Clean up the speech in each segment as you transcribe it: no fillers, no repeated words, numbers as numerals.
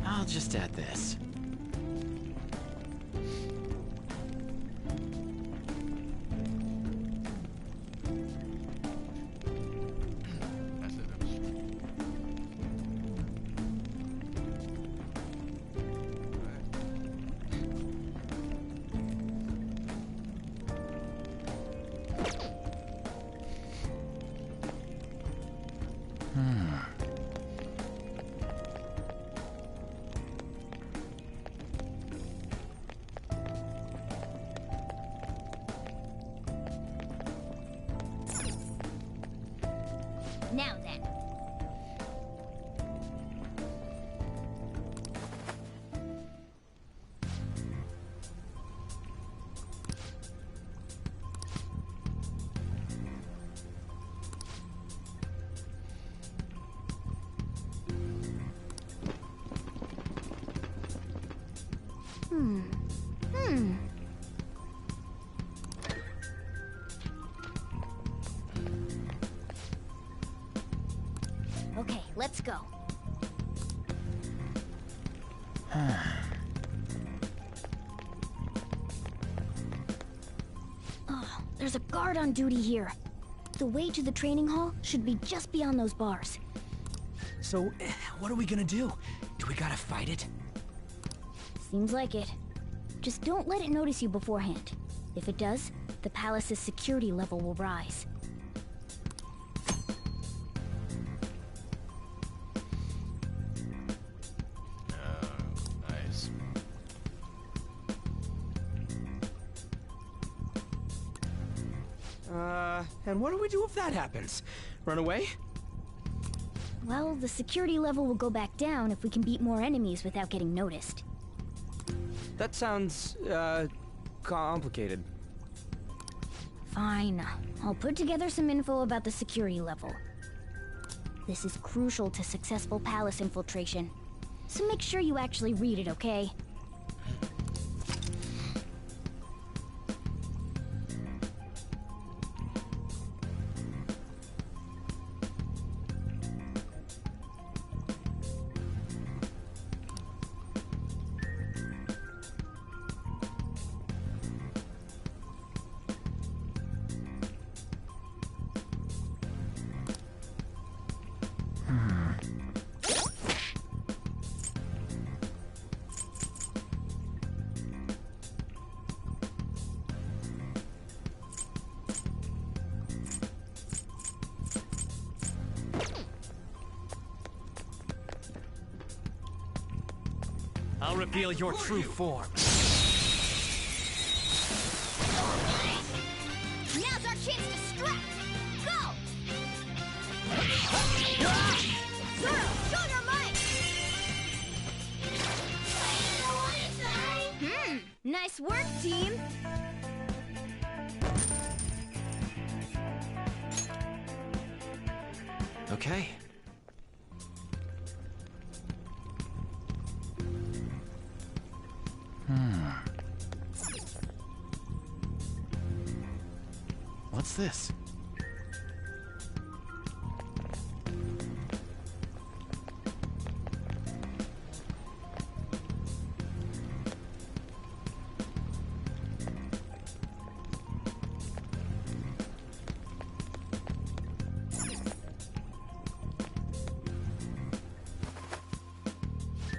I'll just add this. Now then. Okay, let's go. Oh, there's a guard on duty here. The way to the training hall should be just beyond those bars. So, what are we gonna do? Do we gotta fight it? Seems like it. Just don't let it notice you beforehand. If it does, the palace's security level will rise. Nice. And what do we do if that happens? Run away? Well, the security level will go back down if we can beat more enemies without getting noticed. That sounds, complicated. Fine. I'll put together some info about the security level. This is crucial to successful palace infiltration. So make sure you actually read it, okay? I'll reveal your true form. Now's our chance to strike! Go! Zoro, show your might! Nice work, team! Okay. What's this?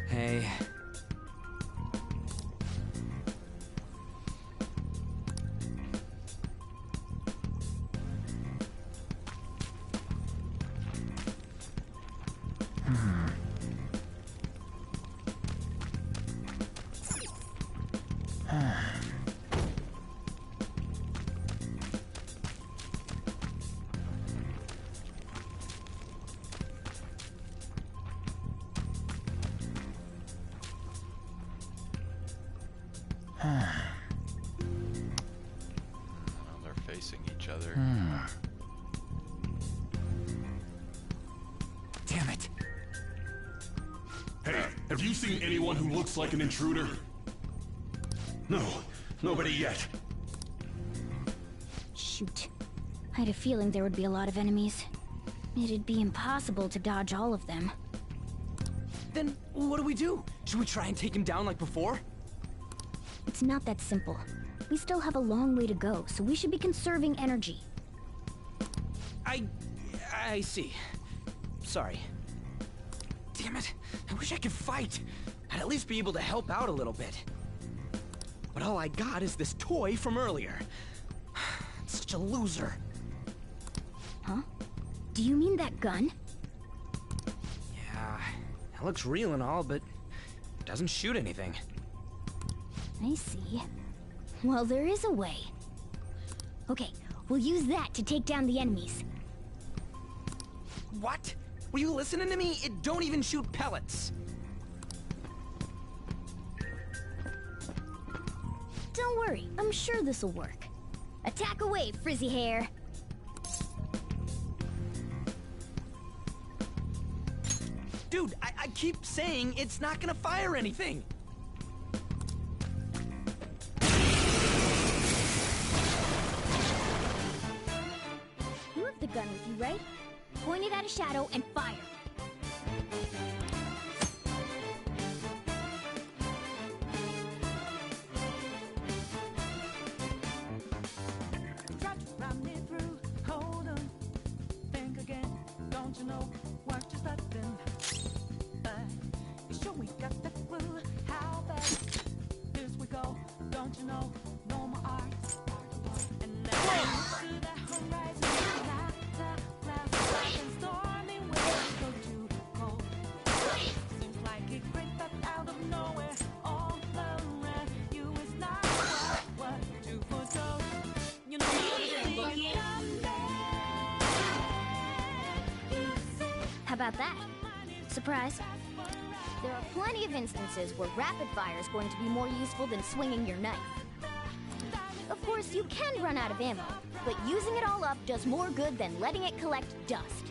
Hey. Well, they're facing each other. Damn it. Hey, have you seen anyone who looks like an intruder? No, nobody yet. Shoot. I had a feeling there would be a lot of enemies. It'd be impossible to dodge all of them. Then what do we do? Should we try and take him down like before? It's not that simple. We still have a long way to go, so we should be conserving energy. I see. Sorry. Damn it. I wish I could fight. I'd at least be able to help out a little bit. But all I got is this toy from earlier. Such a loser. Huh? Do you mean that gun? Yeah, it looks real and all, but it doesn't shoot anything. I see. Well, there is a way. Okay, we'll use that to take down the enemies. What? Were you listening to me? It don't even shoot pellets. Don't worry, I'm sure this'll work. Attack away, frizzy hair! Dude, I keep saying it's not gonna fire anything. You have the gun with you, right? Point it at a shadow and fire. How about that? Surprise. There are plenty of instances where rapid fire is going to be more useful than swinging your knife. Of course, you can run out of ammo, but using it all up does more good than letting it collect dust.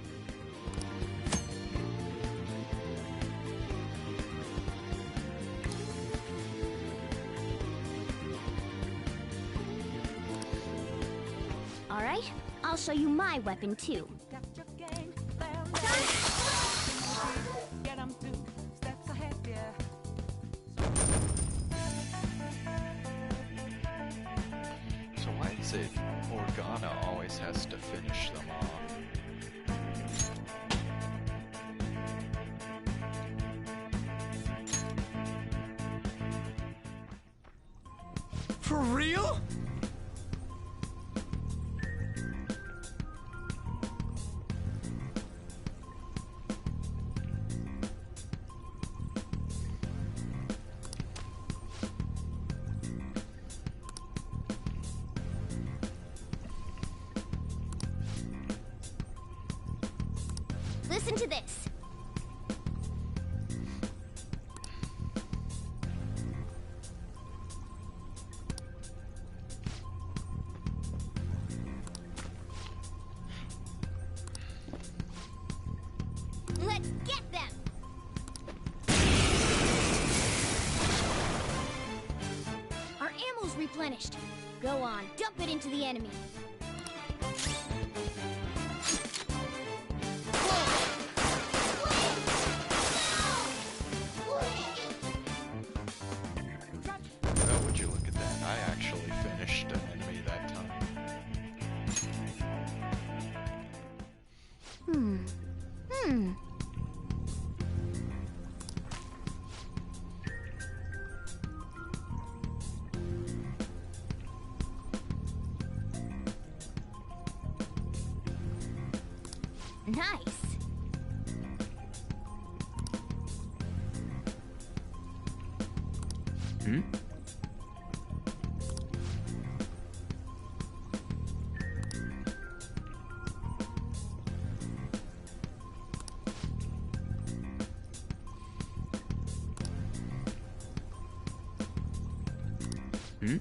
Alright, I'll show you my weapon too. So why is it Morgana always has to finish them off? For real? Listen to this. Let's get them! Our ammo's replenished. Go on, dump it into the enemy. Oh, would you look at that? I actually finished an enemy that time. Nice. Hmm? Hmm?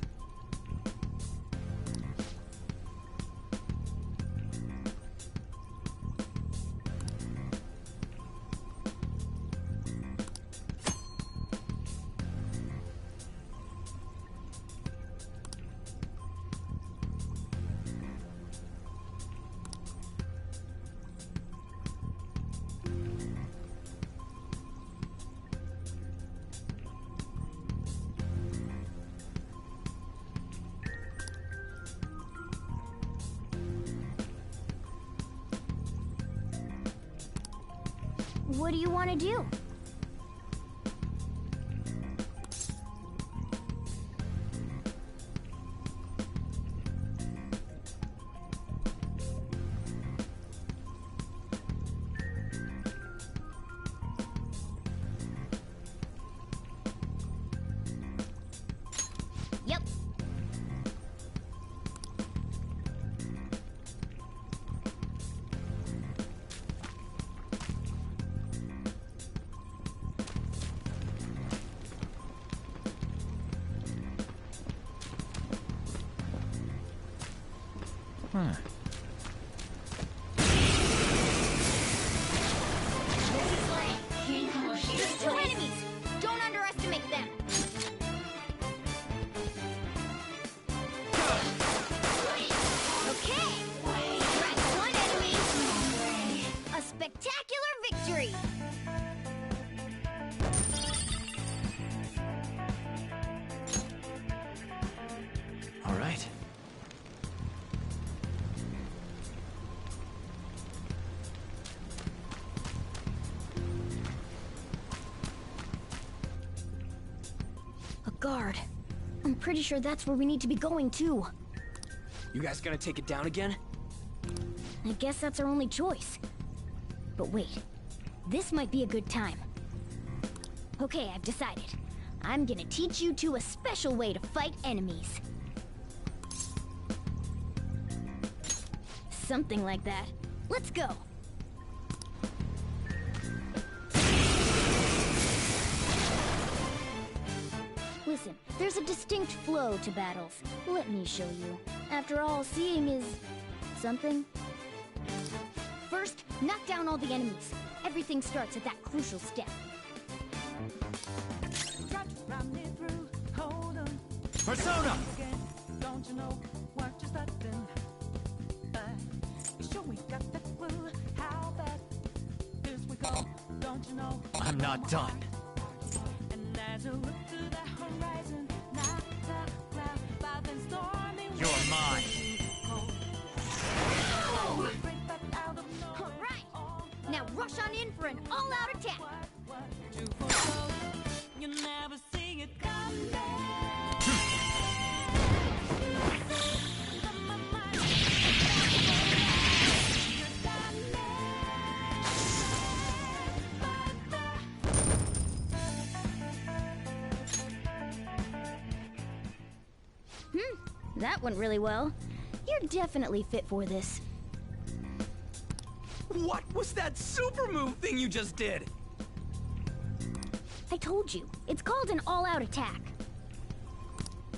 What do you want to do? Yep. Huh. There's two enemies! Don't underestimate them! Okay! That's one enemy! A spectacular victory! All right. A guard. I'm pretty sure that's where we need to be going too. You guys gonna take it down again? I guess that's our only choice. But wait, this might be a good time. Okay, I've decided. I'm gonna teach you two a special way to fight enemies. Something like that. Let's go! Listen, there's a distinct flow to battles. Let me show you. After all, seeing is... something. First, knock down all the enemies. Everything starts at that crucial step. Persona! I'm not done. You're mine. All right. Now rush on in for an all-out attack. That went really well. You're definitely fit for this. What was that super move thing you just did? I told you, it's called an all-out attack.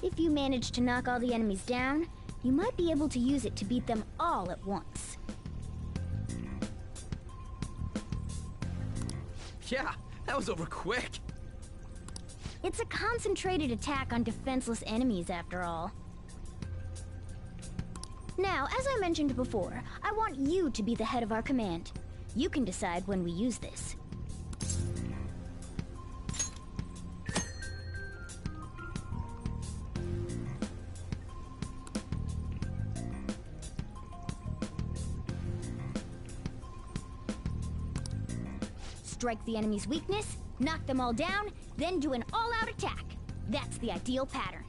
If you manage to knock all the enemies down, you might be able to use it to beat them all at once. Yeah, that was over quick. It's a concentrated attack on defenseless enemies, after all. Now, as I mentioned before, I want you to be the head of our command. You can decide when we use this. Strike the enemy's weakness, knock them all down, then do an all-out attack. That's the ideal pattern.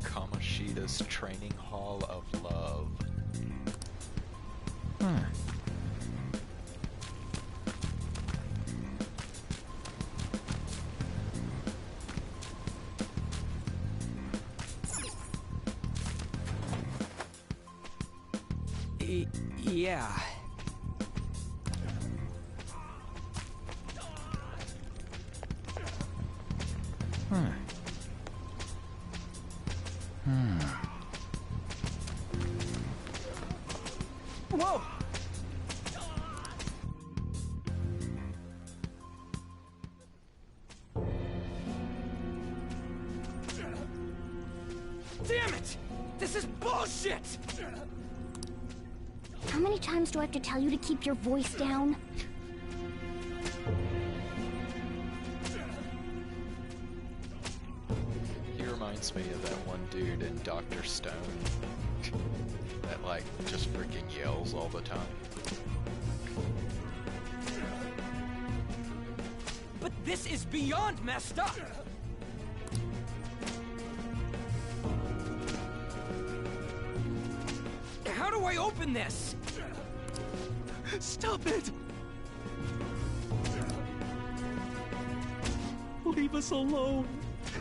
Kamoshida's Training Hall of Love. Yeah. Whoa! Damn it! This is bullshit! How many times do I have to tell you to keep your voice down? He reminds me of that one dude in Dr. Stone that, like, just freaking yells all the time. But this is beyond messed up! How do I open this? Stop it! Leave us alone.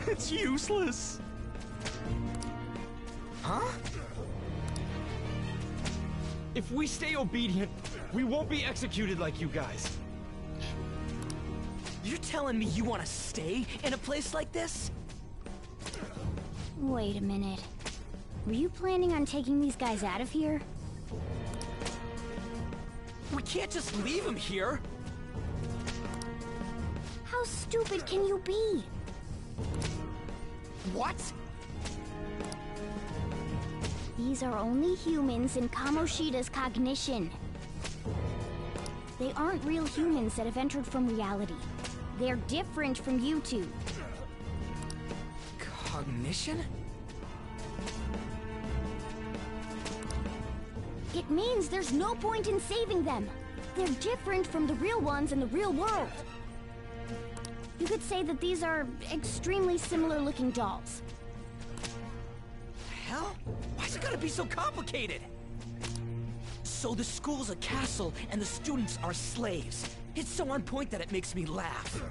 It's useless. Huh? If we stay obedient, we won't be executed like you guys. You're telling me you want to stay in a place like this? Wait a minute. Were you planning on taking these guys out of here? We can't just leave him here. How stupid can you be? What? These are only humans in Kamoshida's cognition. They aren't real humans that have entered from reality. They're different from you two. Cognition? It means there's no point in saving them. They're different from the real ones in the real world. You could say that these are extremely similar looking dolls. Hell? Why's it gotta be so complicated? So the school's a castle and the students are slaves. It's so on point that it makes me laugh.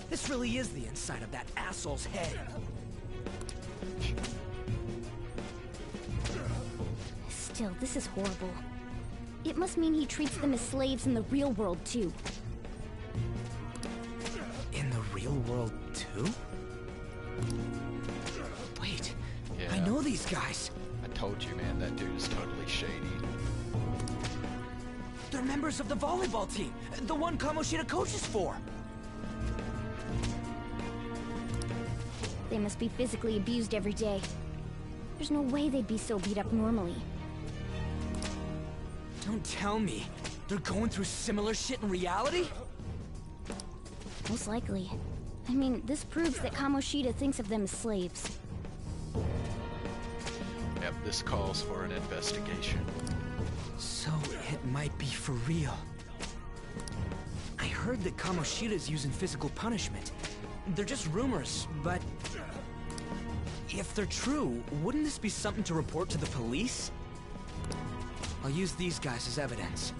This really is the inside of that asshole's head. Still, this is horrible. It must mean he treats them as slaves in the real world, too. In the real world, too? Wait, Yeah. I know these guys. I told you, man, that dude is totally shady. They're members of the volleyball team, the one Kamoshida coaches for. They must be physically abused every day. There's no way they'd be so beat up normally. Don't tell me. They're going through similar shit in reality? Most likely. I mean, this proves that Kamoshida thinks of them as slaves. Yep, this calls for an investigation. So it might be for real. I heard that Kamoshida's using physical punishment. They're just rumors, but... if they're true, wouldn't this be something to report to the police? I'll use these guys as evidence.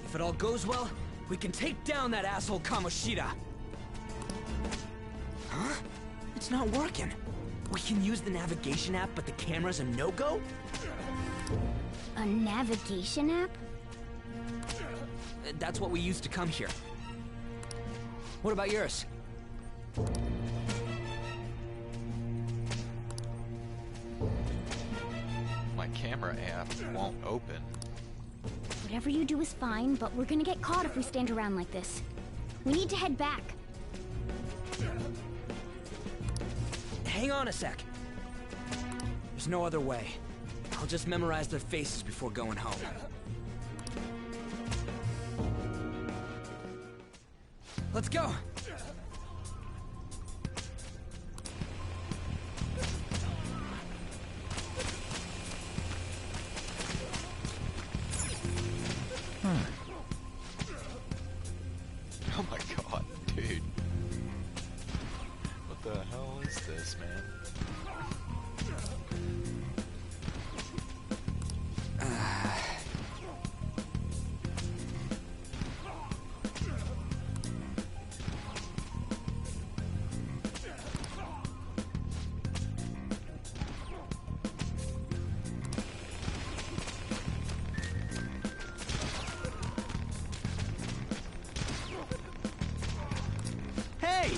If it all goes well, we can take down that asshole Kamoshida! Huh? It's not working. We can use the navigation app, but the camera's a no-go? A navigation app? That's what we used to come here. What about yours? My camera app won't open. Whatever you do is fine, but we're gonna get caught if we stand around like this. We need to head back. Hang on a sec. There's no other way. I'll just memorize their faces before going home. Let's go! Oh my god, dude. What the hell is this, man? Hey!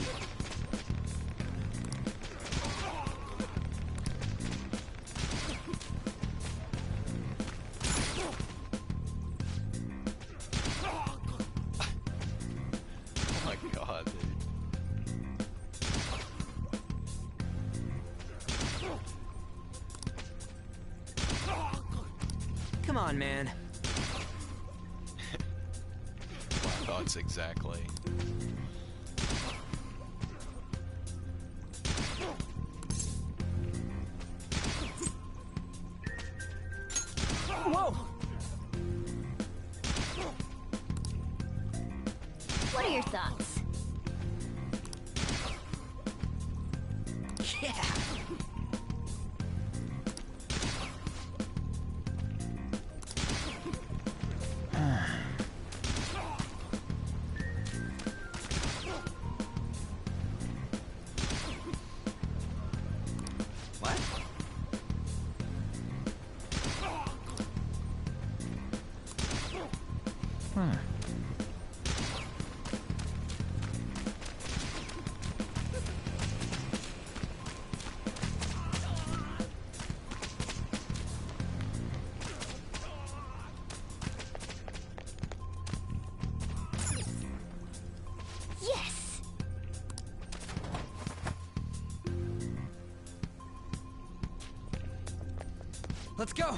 Oh my god, dude. Come on, man. My thoughts exactly. Whoa! What are your thoughts? Yeah! What? Yes! Let's go!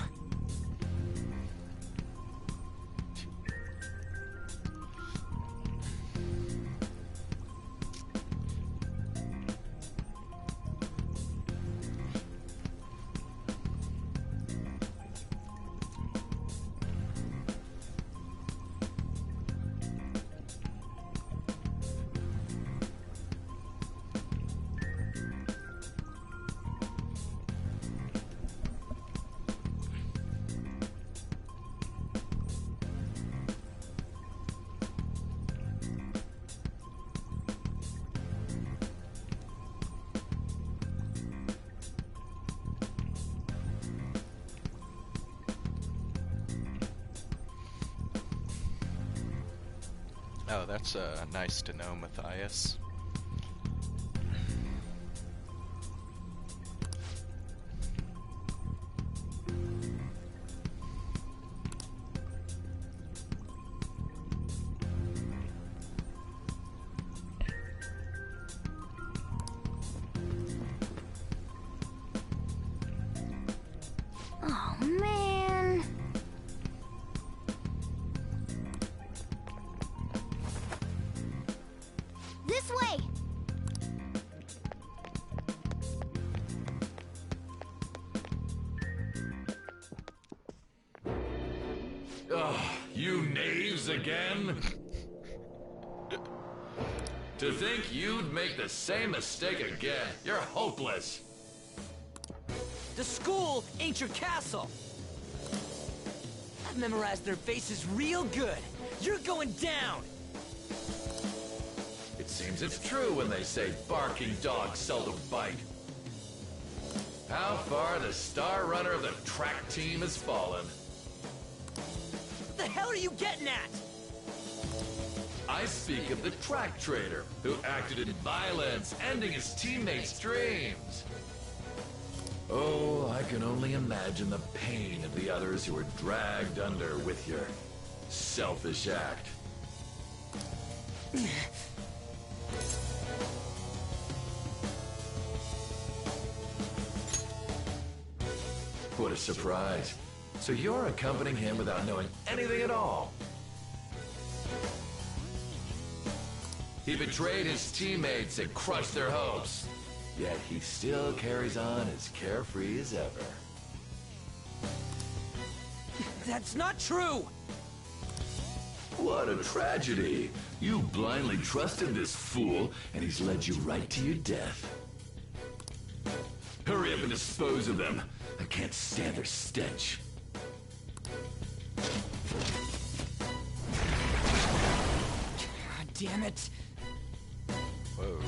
Oh, that's nice to know, Matthias. Oh, man. This way! Ugh, you knaves again? To think you'd make the same mistake again. You're hopeless. The school ain't your castle. I've memorized their faces real good. You're going down. It seems it's true when they say barking dogs seldom bite. How far the star runner of the track team has fallen. What the hell are you getting at? I speak of the track trader who acted in violence, ending his teammates' dreams. Oh, I can only imagine the pain of the others who were dragged under with your selfish act. What a surprise. So you're accompanying him without knowing anything at all. He betrayed his teammates and crushed their hopes. Yet he still carries on as carefree as ever. That's not true. What a tragedy. You blindly trusted this fool, and he's led you right to your death. Hurry up and dispose of them. I can't stand their stench. God damn it. Whoa.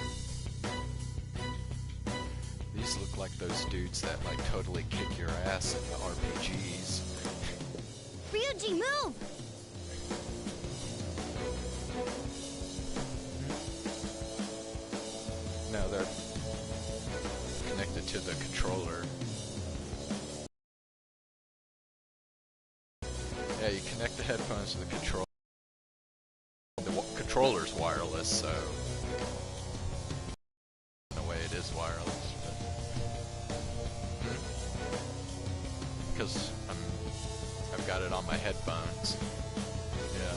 These look like those dudes that like totally kick your ass in the RPGs. Ryuji, move! No, they're connected to the controller. Yeah, you connect the headphones to the controller. The controller's wireless, so in a way it is wireless. Because I've got it on my headphones. Yeah.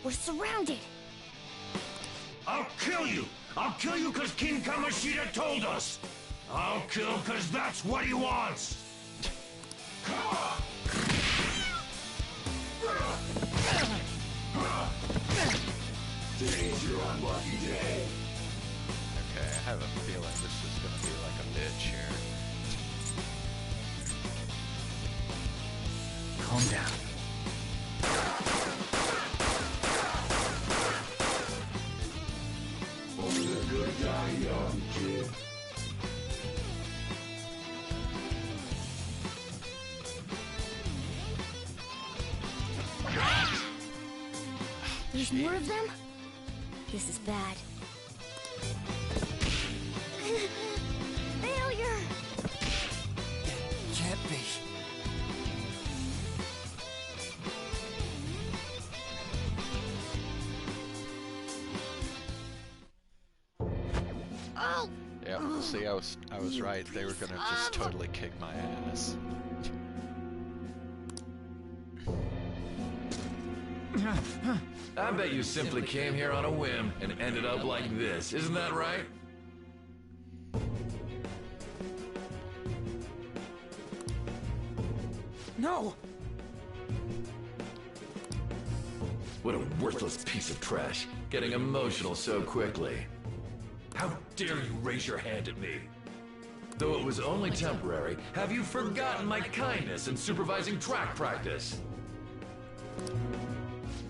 We're surrounded! I'll kill you! I'll kill you because King Kamoshida told us! I'll kill because that's what he wants! Come on! Today's your unlucky day. Okay, I have a feeling this is gonna be like a bitch here. Calm down. Only the good die young, kid. There's more of them? This is bad. Failure! Can't be. Oh! Yeah, see, I was right. They were gonna just totally kick my ass. I bet you simply came here on a whim and ended up like this. Isn't that right? No! What a worthless piece of trash. Getting emotional so quickly. How dare you raise your hand at me? Though it was only temporary, have you forgotten my kindness in supervising track practice?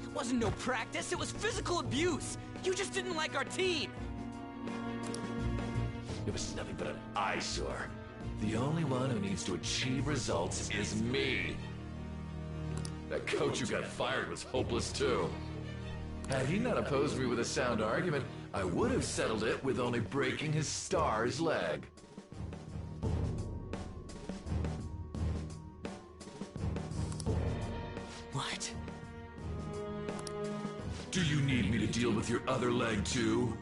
It wasn't no practice, it was physical abuse! You just didn't like our team! It was nothing but an eyesore. The only one who needs to achieve results is me. That coach who got fired was hopeless too. Had he not opposed me with a sound argument, I would have settled it with only breaking his star's leg. What? Do you need me to deal with your other leg too?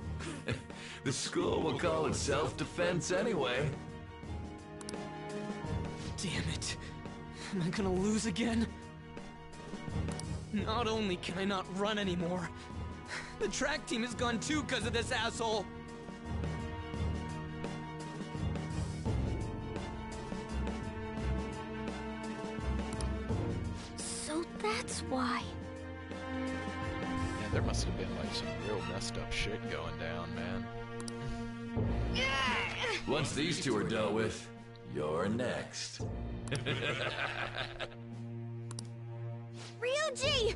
The school will call it self-defense anyway. Damn it. Am I gonna lose again? Not only can I not run anymore, the track team is gone too because of this asshole. So that's why. Yeah, there must have been like some real messed up shit going down, man. Once these two are dealt with, you're next. Ryuji!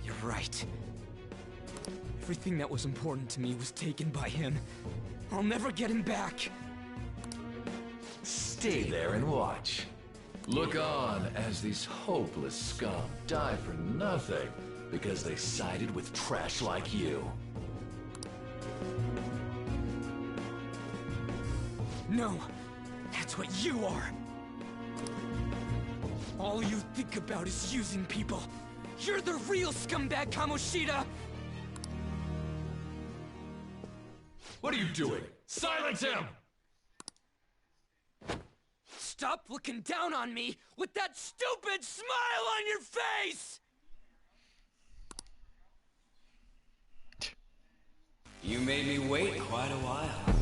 You're right. Everything that was important to me was taken by him. I'll never get him back. Stay there and watch. Look on as these hopeless scum die for nothing because they sided with trash like you. No, that's what you are. All you think about is using people. You're the real scumbag, Kamoshida! What are you doing? Silence him! Stop looking down on me with that stupid smile on your face! You made me wait quite a while.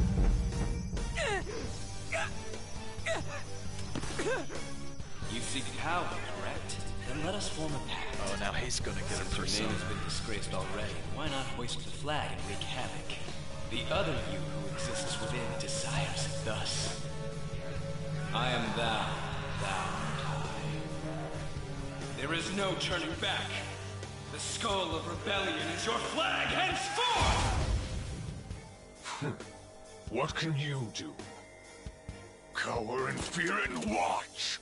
You seek power, correct? Then let us form a pact. Oh, now he's gonna get a Since your persona. name has been disgraced already, why not hoist the flag and wreak havoc? The other you who exists within desires it thus. I am thou, thou and I. There is no turning back. The skull of rebellion is your flag henceforth! What can you do? Cower in fear and watch!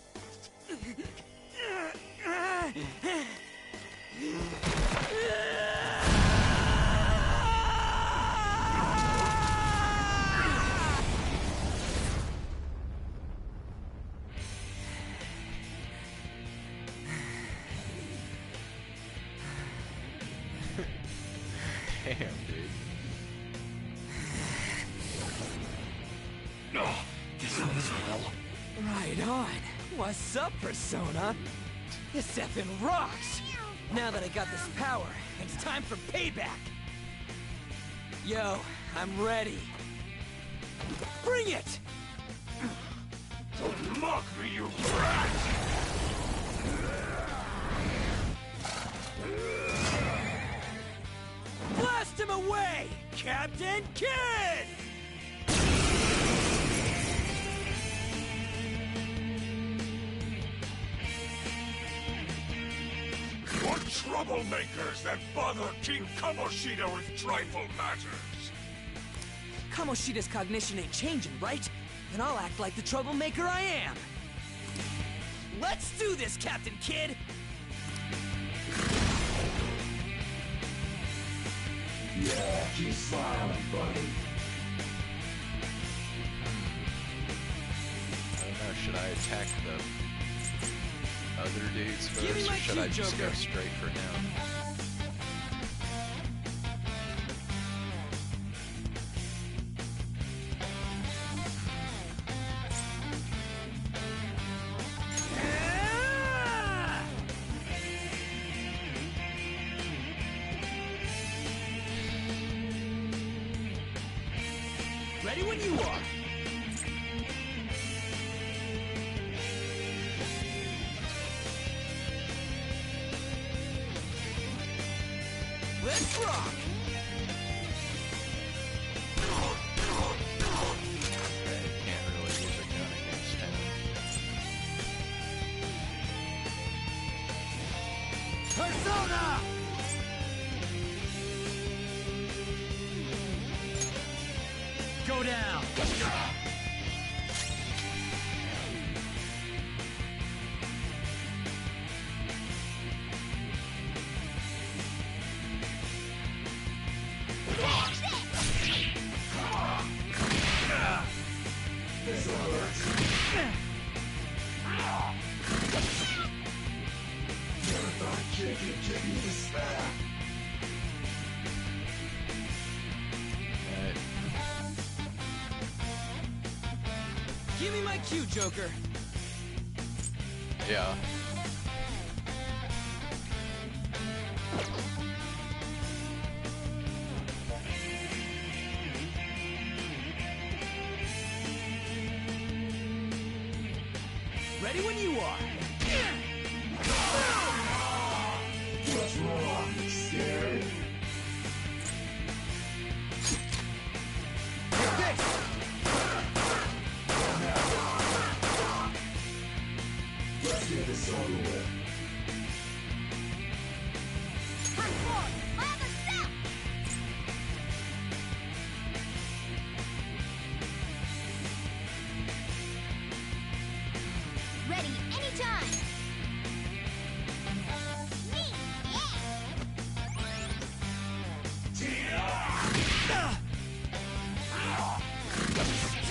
Damn, dude. This goes well. Right on. What's up, Persona? This effing rocks! Now that I got this power, it's time for payback! Yo, I'm ready. Bring it! Don't mock me, you brat! Blast him away, Captain Kidd! What troublemakers that bother King Kamoshida with trifle matters? Kamoshida's cognition ain't changing, right? Then I'll act like the troublemaker I am. Let's do this, Captain Kidd! Yeah, keep smiling, buddy. I don't know, should I attack the other dudes Give me first, my or should cue, I just go Joker. straight for him? Ready when you are. Let's rock! Can't really use a gun against him. Perfect! Persona! Go down! Alright. Give me my cue, Joker! Yeah. Ready when you are! What's wrong? Scared? Let's get this over with. Hunt forward! My other self! Ready anytime! Me! Yeah!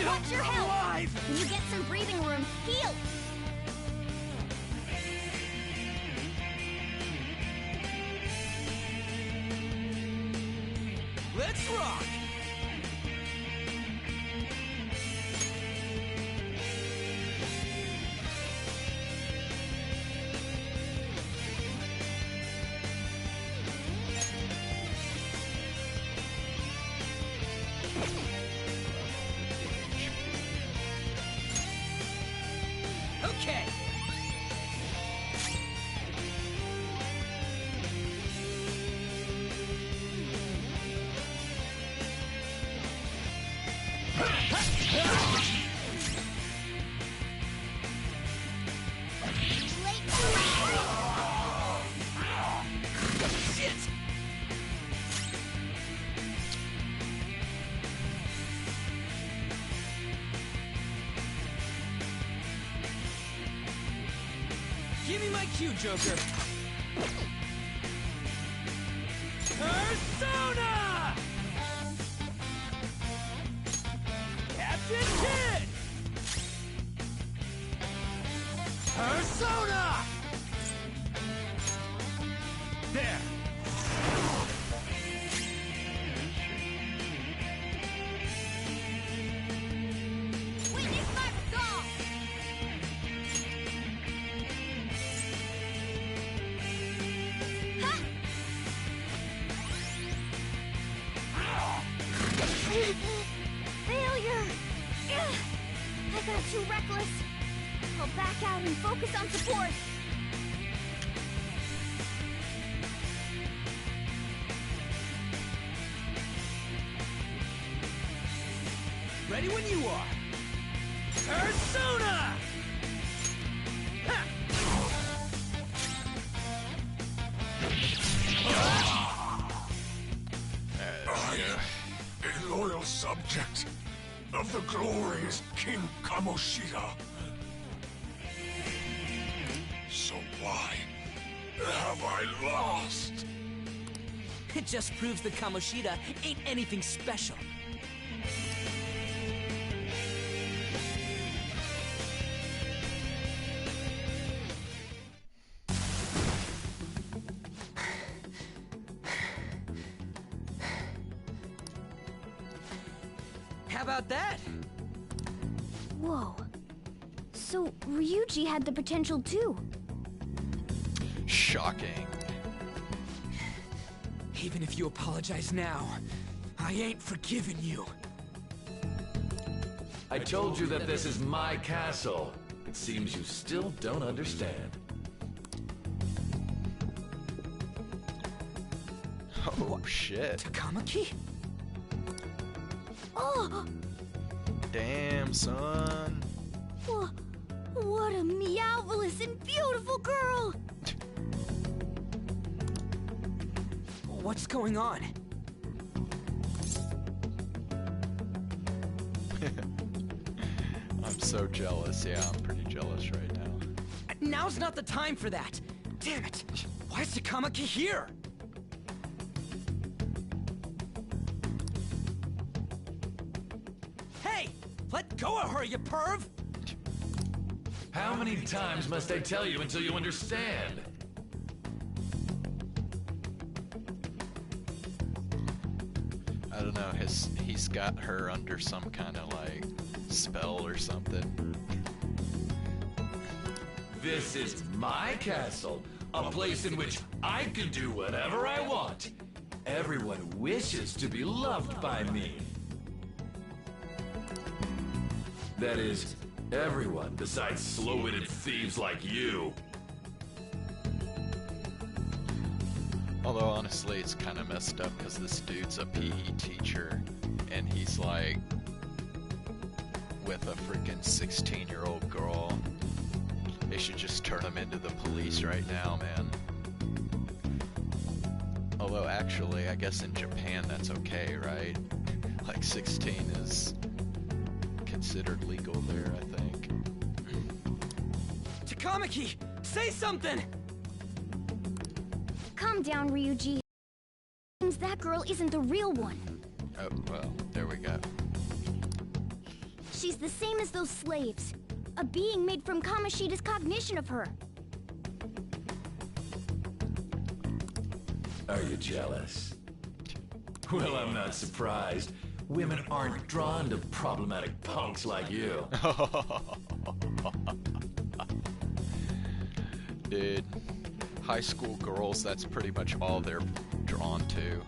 Watch your health! When you get some breathing room, heal! Let's rock! Okay! Late Shit! Give me my cue, Joker! Persona! Captain Kidd! Persona! There! Witness my resolve! Ha! Failure! Ugh. I got too reckless. I'll back out and focus on support. Ready when you are! Persona! Ha! I am a loyal subject of the glorious King Kamoshida. So why have I lost? It just proves that Kamoshida ain't anything special. How about that? Whoa. So, Ryuji had the potential too. Shocking. Even if you apologize now, I ain't forgiving you. I told you that this is my castle. It seems you still don't understand. Oh shit. Takamaki? Oh! Damn, son. What a meowvelous and beautiful girl! What's going on? I'm so jealous. Yeah, I'm pretty jealous right now. Now's not the time for that. Damn it. Why is Takamaki here? Hey! Let go of her, you perv! How many times must I tell you until you understand? I don't know, he's got her under some kind of like spell or something. This is my castle, a place in which I can do whatever I want. Everyone wishes to be loved by me. That is, everyone besides slow-witted thieves like you. Although honestly, it's kind of messed up because this dude's a PE teacher, and he's like with a freaking 16-year-old girl. They should just turn him into the police right now, man. Although actually, I guess in Japan that's okay, right? Like 16 is considered legal there, I think. Takamaki! Say something! Calm down, Ryuji. Seems that girl isn't the real one. Oh, well, there we go. She's the same as those slaves. A being made from Kamoshida's cognition of her. Are you jealous? Well, I'm not surprised. Women aren't drawn to problematic punks like you. Dude, high school girls, that's pretty much all they're drawn to.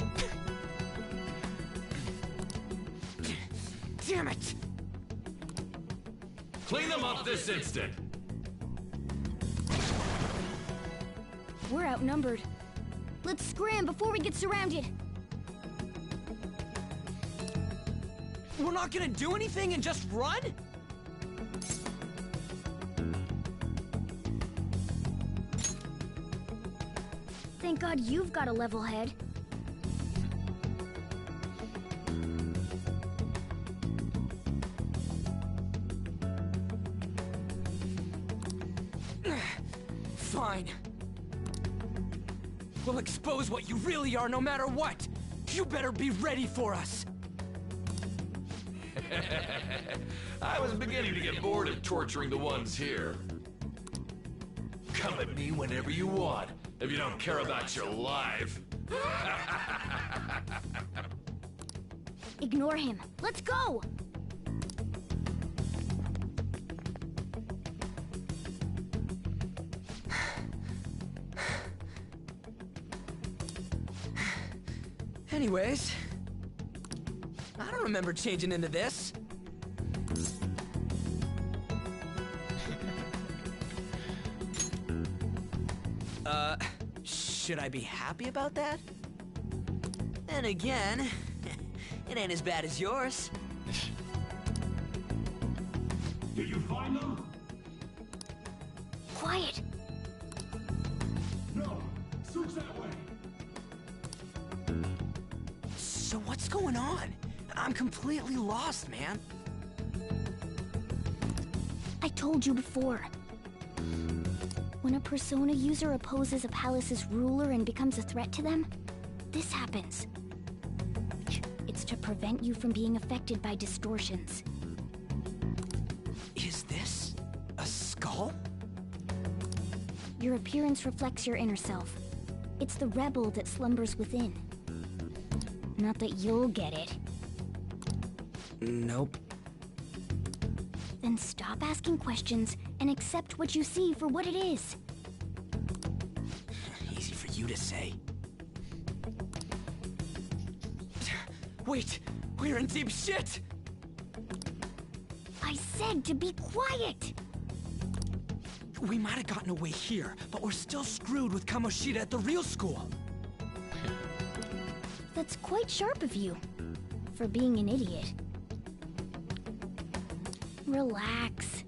Damn it! Clean them up this instant! We're outnumbered. Let's scram before we get surrounded. We're not gonna do anything and just run? Thank God you've got a level head. Fine. We'll expose what you really are no matter what. You better be ready for us. I was beginning to get bored of torturing the ones here. Come at me whenever you want, if you don't care about your life. Ignore him. Let's go! Anyways, I don't remember changing into this. Should I be happy about that? Then again, it ain't as bad as yours. Did you find them? Quiet! No. Search that way. So what's going on? I'm completely lost, man. I told you before. When a Persona user opposes a palace's ruler and becomes a threat to them, this happens. It's to prevent you from being affected by distortions. Is this a skull? Your appearance reflects your inner self. It's the rebel that slumbers within. Not that you'll get it. Nope. Then stop asking questions and accept what you see for what it is. Easy for you to say. Wait, we're in deep shit! I said to be quiet! We might have gotten away here, but we're still screwed with Kamoshida at the real school. That's quite sharp of you, for being an idiot. Relax.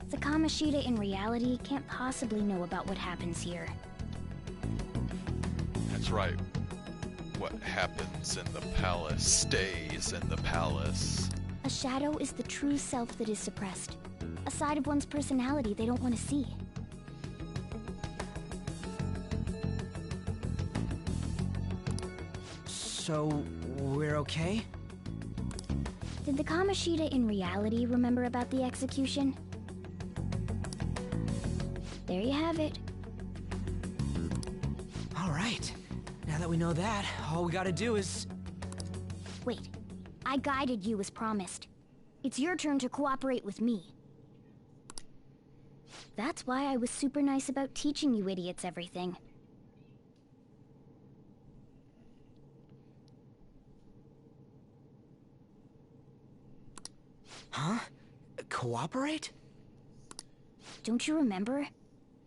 The Kamoshida in reality can't possibly know about what happens here. That's right. what happens in the palace stays in the palace. A shadow is the true self that is suppressed. A side of one's personality they don't want to see. So, we're okay? Did the Kamoshida in reality remember about the execution? There you have it. All right. Now that we know that, all we gotta do is... Wait. I guided you as promised. It's your turn to cooperate with me. That's why I was super nice about teaching you idiots everything. Huh? Cooperate? Don't you remember?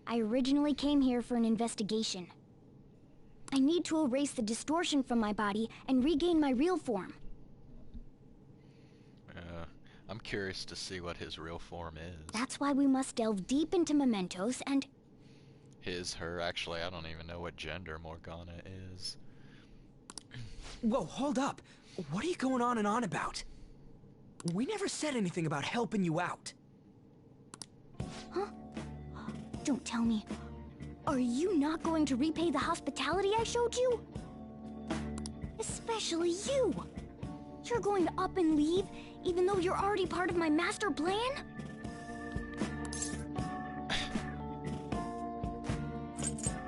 I originally came here for an investigation. I need to erase the distortion from my body and regain my real form. I'm curious to see what his real form is. That's why we must delve deep into mementos and... His, her, actually, I don't even know what gender Morgana is. Whoa, hold up. What are you going on and on about? We never said anything about helping you out. Huh? Don't tell me. Are you not going to repay the hospitality I showed you? Especially you! You're going to up and leave, even though you're already part of my master plan?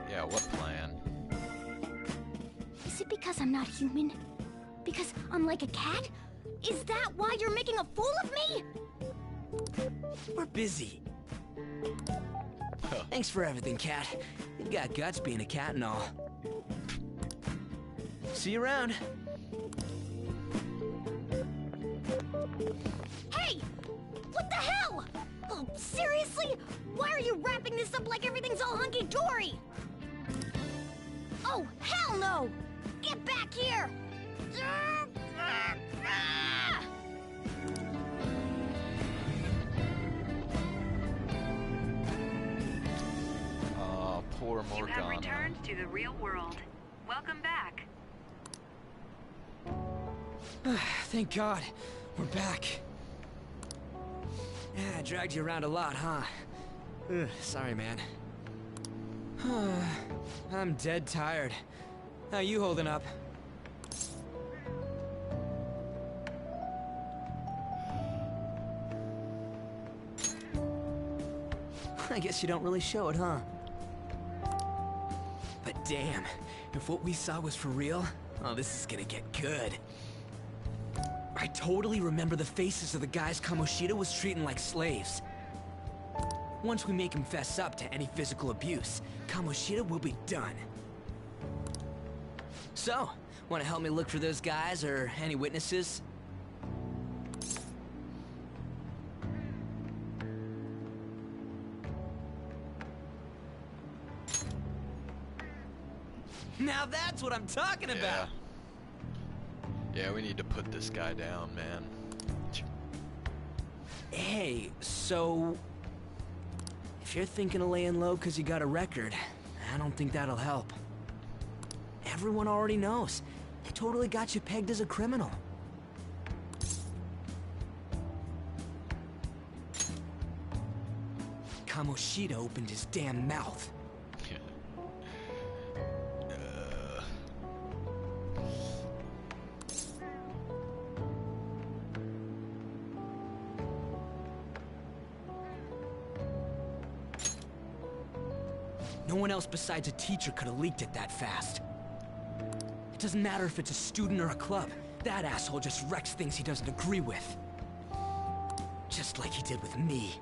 Yeah, what plan? Is it because I'm not human? Because I'm like a cat? Is that why you're making a fool of me? We're busy. Thanks for everything, Cat. You've got guts being a cat and all. See you around. Hey! What the hell? Oh, seriously? Why are you wrapping this up like everything's all hunky-dory? Oh, hell no! Get back here! Poor Morgana. You have returned to the real world. Welcome back. Thank God. We're back. Yeah, I dragged you around a lot, huh? Ugh, sorry, man. I'm dead tired. How you holding up? I guess you don't really show it, huh? But damn, if what we saw was for real, oh, this is gonna get good. I totally remember the faces of the guys Kamoshida was treating like slaves. Once we make him fess up to any physical abuse, Kamoshida will be done. So, wanna help me look for those guys or any witnesses? Now that's what I'm talking about! Yeah, we need to put this guy down, man. Hey, so... if you're thinking of laying low because you got a record, I don't think that'll help. Everyone already knows. They totally got you pegged as a criminal. Kamoshida opened his damn mouth. No one else besides a teacher could have leaked it that fast. It doesn't matter if it's a student or a club. That asshole just wrecks things he doesn't agree with. Just like he did with me.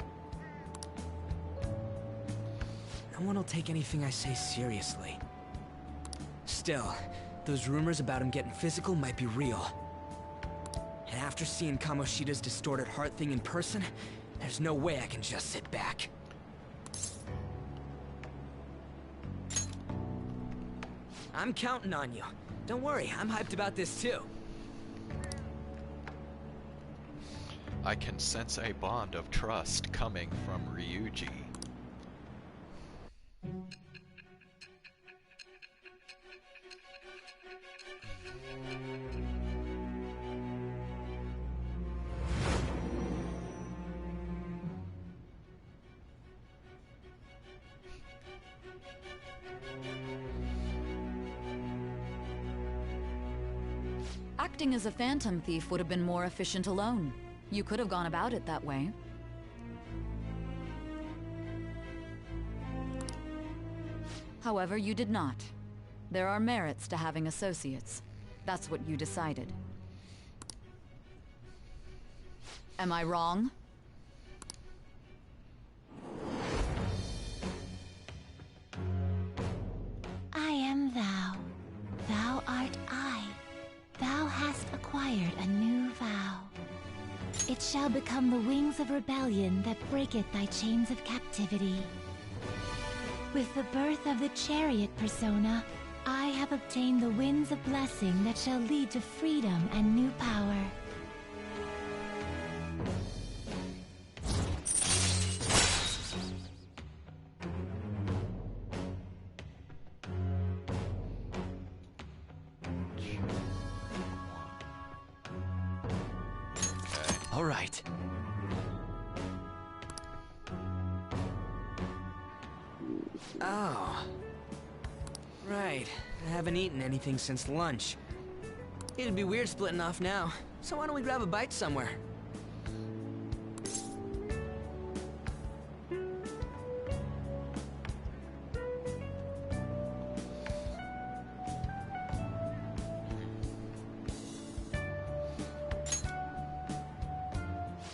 No one will take anything I say seriously. Still, those rumors about him getting physical might be real. And after seeing Kamoshida's distorted heart thing in person, there's no way I can just sit back. I'm counting on you. Don't worry, I'm hyped about this too. I can sense a bond of trust coming from Ryuji. Acting as a phantom thief would have been more efficient alone. You could have gone about it that way. However, you did not. There are merits to having associates. That's what you decided. Am I wrong? I am thou. Thou art I. Thou hast acquired a new vow. It shall become the wings of rebellion that breaketh thy chains of captivity. With the birth of the chariot persona, I have obtained the winds of blessing that shall lead to freedom and new power. All right. Oh. Right. I haven't eaten anything since lunch. It'd be weird splitting off now, so why don't we grab a bite somewhere?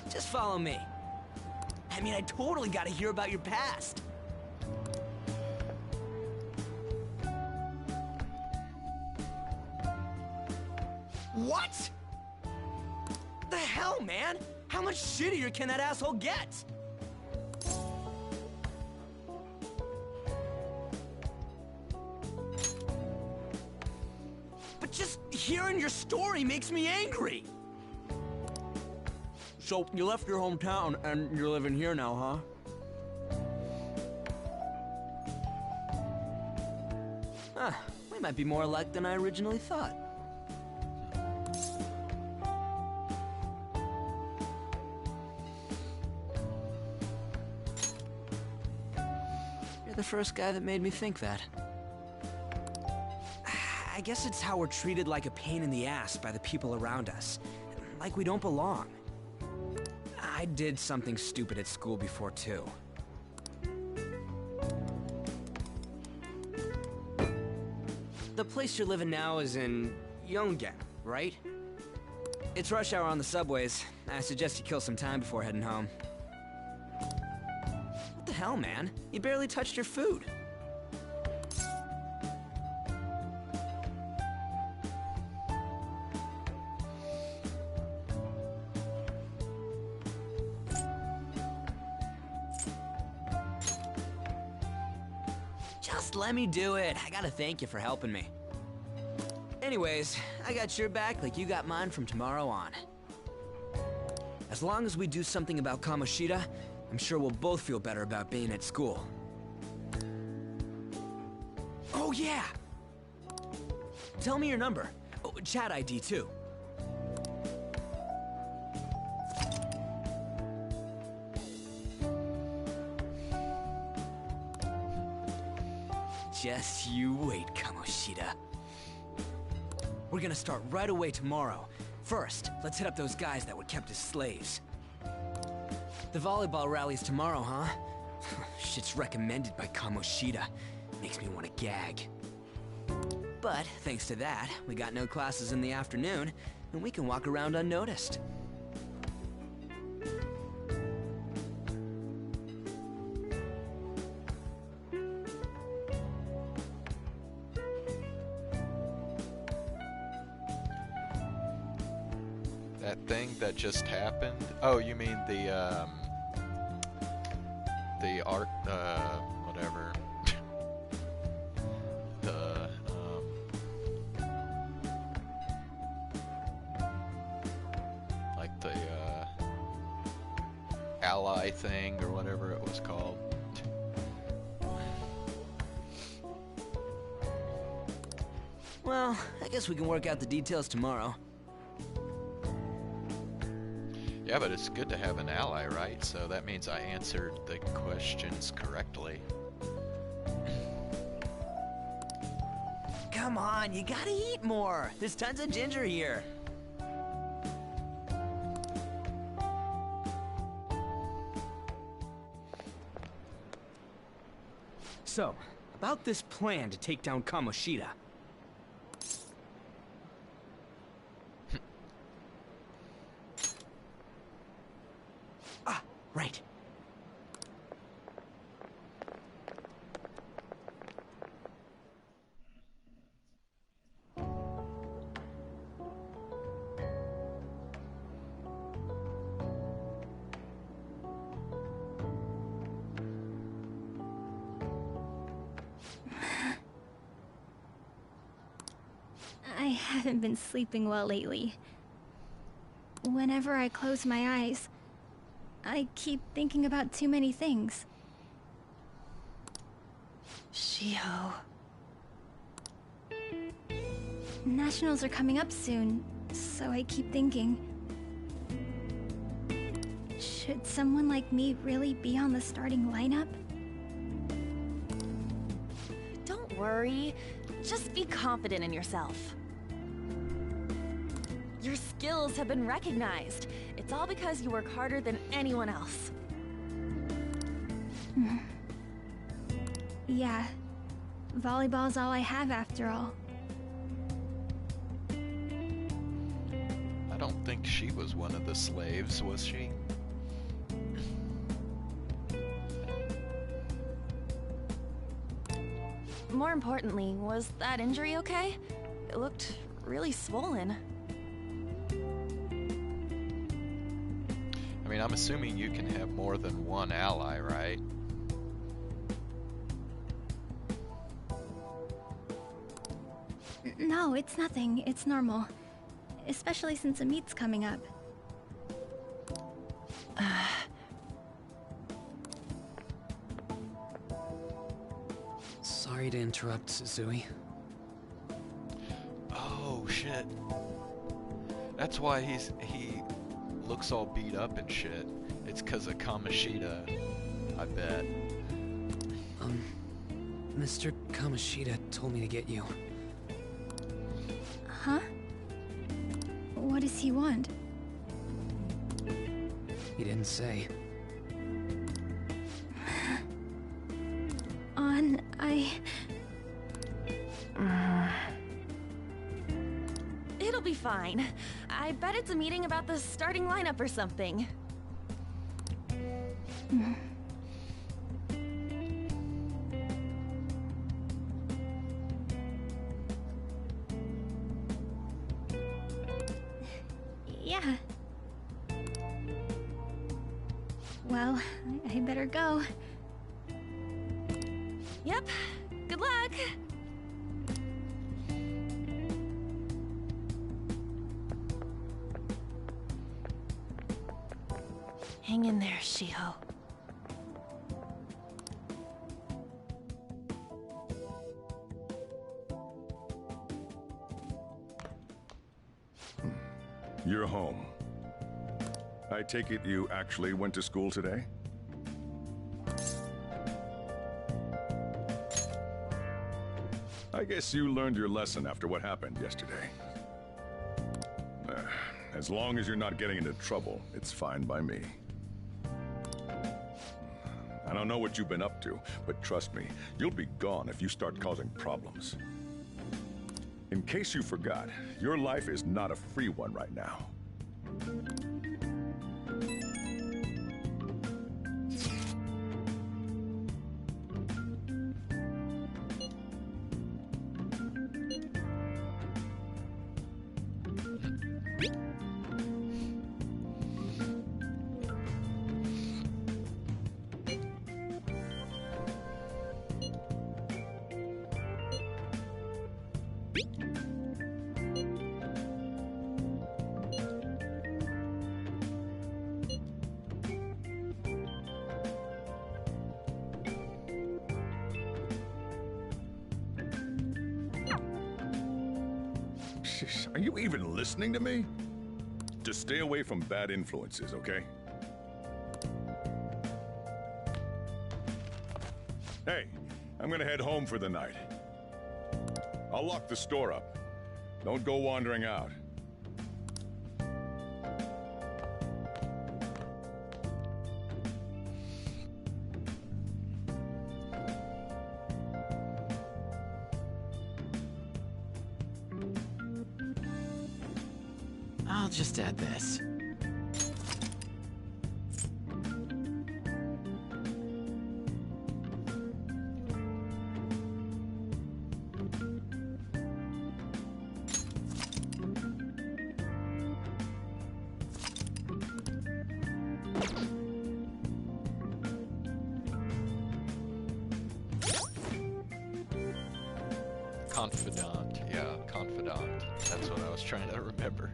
Just follow me. I mean, I totally gotta hear about your past. What? The hell, man? How much shittier can that asshole get? But just hearing your story makes me angry. So, you left your hometown and you're living here now, huh? Huh, we might be more alike than I originally thought. You're the first guy that made me think that. I guess it's how we're treated like a pain in the ass by the people around us. Like we don't belong. I did something stupid at school before, too. The place you're living now is in Yongen, right? It's rush hour on the subways. I suggest you kill some time before heading home. What the hell, man? You barely touched your food. Just let me do it. I gotta thank you for helping me. Anyways, I got your back like you got mine from tomorrow on. As long as we do something about Kamoshida, I'm sure we'll both feel better about being at school. Oh yeah! Tell me your number. Oh, chat ID too. Just you wait, Kamoshida. We're gonna start right away tomorrow. First, let's hit up those guys that were kept as slaves. The volleyball rally's tomorrow, huh? Shit's recommended by Kamoshida. Makes me want to gag. But, thanks to that, we got no classes in the afternoon, and we can walk around unnoticed. That thing that just happened? Oh, you mean the art, whatever. The, like the, ally thing or whatever it was called. Well, I guess we can work out the details tomorrow. Yeah, but it's good to have an ally, right? So that means I answered the questions correctly. Come on, you gotta eat more. There's tons of ginger here. So, about this plan to take down Kamoshida. Ah, right. I haven't been sleeping well lately. Whenever I close my eyes, I keep thinking about too many things. Shiho. Nationals are coming up soon, so I keep thinking. Should someone like me really be on the starting lineup? Don't worry. Just be confident in yourself. Your skills have been recognized. It's all because you work harder than anyone else. Yeah. Volleyball's all I have after all. I don't think she was one of the slaves, was she? More importantly, was that injury okay? It looked really swollen. I mean, I'm assuming you can have more than one ally, right? No, it's nothing. It's normal. Especially since a meet's coming up. Sorry to interrupt, Suzui. Oh, shit. That's why he looks all beat up and shit. It's because of Kamoshida, I bet. Mr. Kamoshida told me to get you. Huh? What does he want? He didn't say. It'll be fine. I bet it's a meeting about the starting lineup or something. Yeah. Well, I better go. Yep. Good luck. Hang in there, Shiho. You're home. I take it you actually went to school today? I guess you learned your lesson after what happened yesterday. As long as you're not getting into trouble, it's fine by me. I don't know what you've been up to, but trust me, you'll be gone if you start causing problems. In case you forgot, your life is not a free one right now. Are you even listening to me? Just stay away from bad influences, okay? Hey, I'm gonna head home for the night. I'll lock the store up. Don't go wandering out. just add this. Confidant, yeah, confidant. That's what I was trying to remember.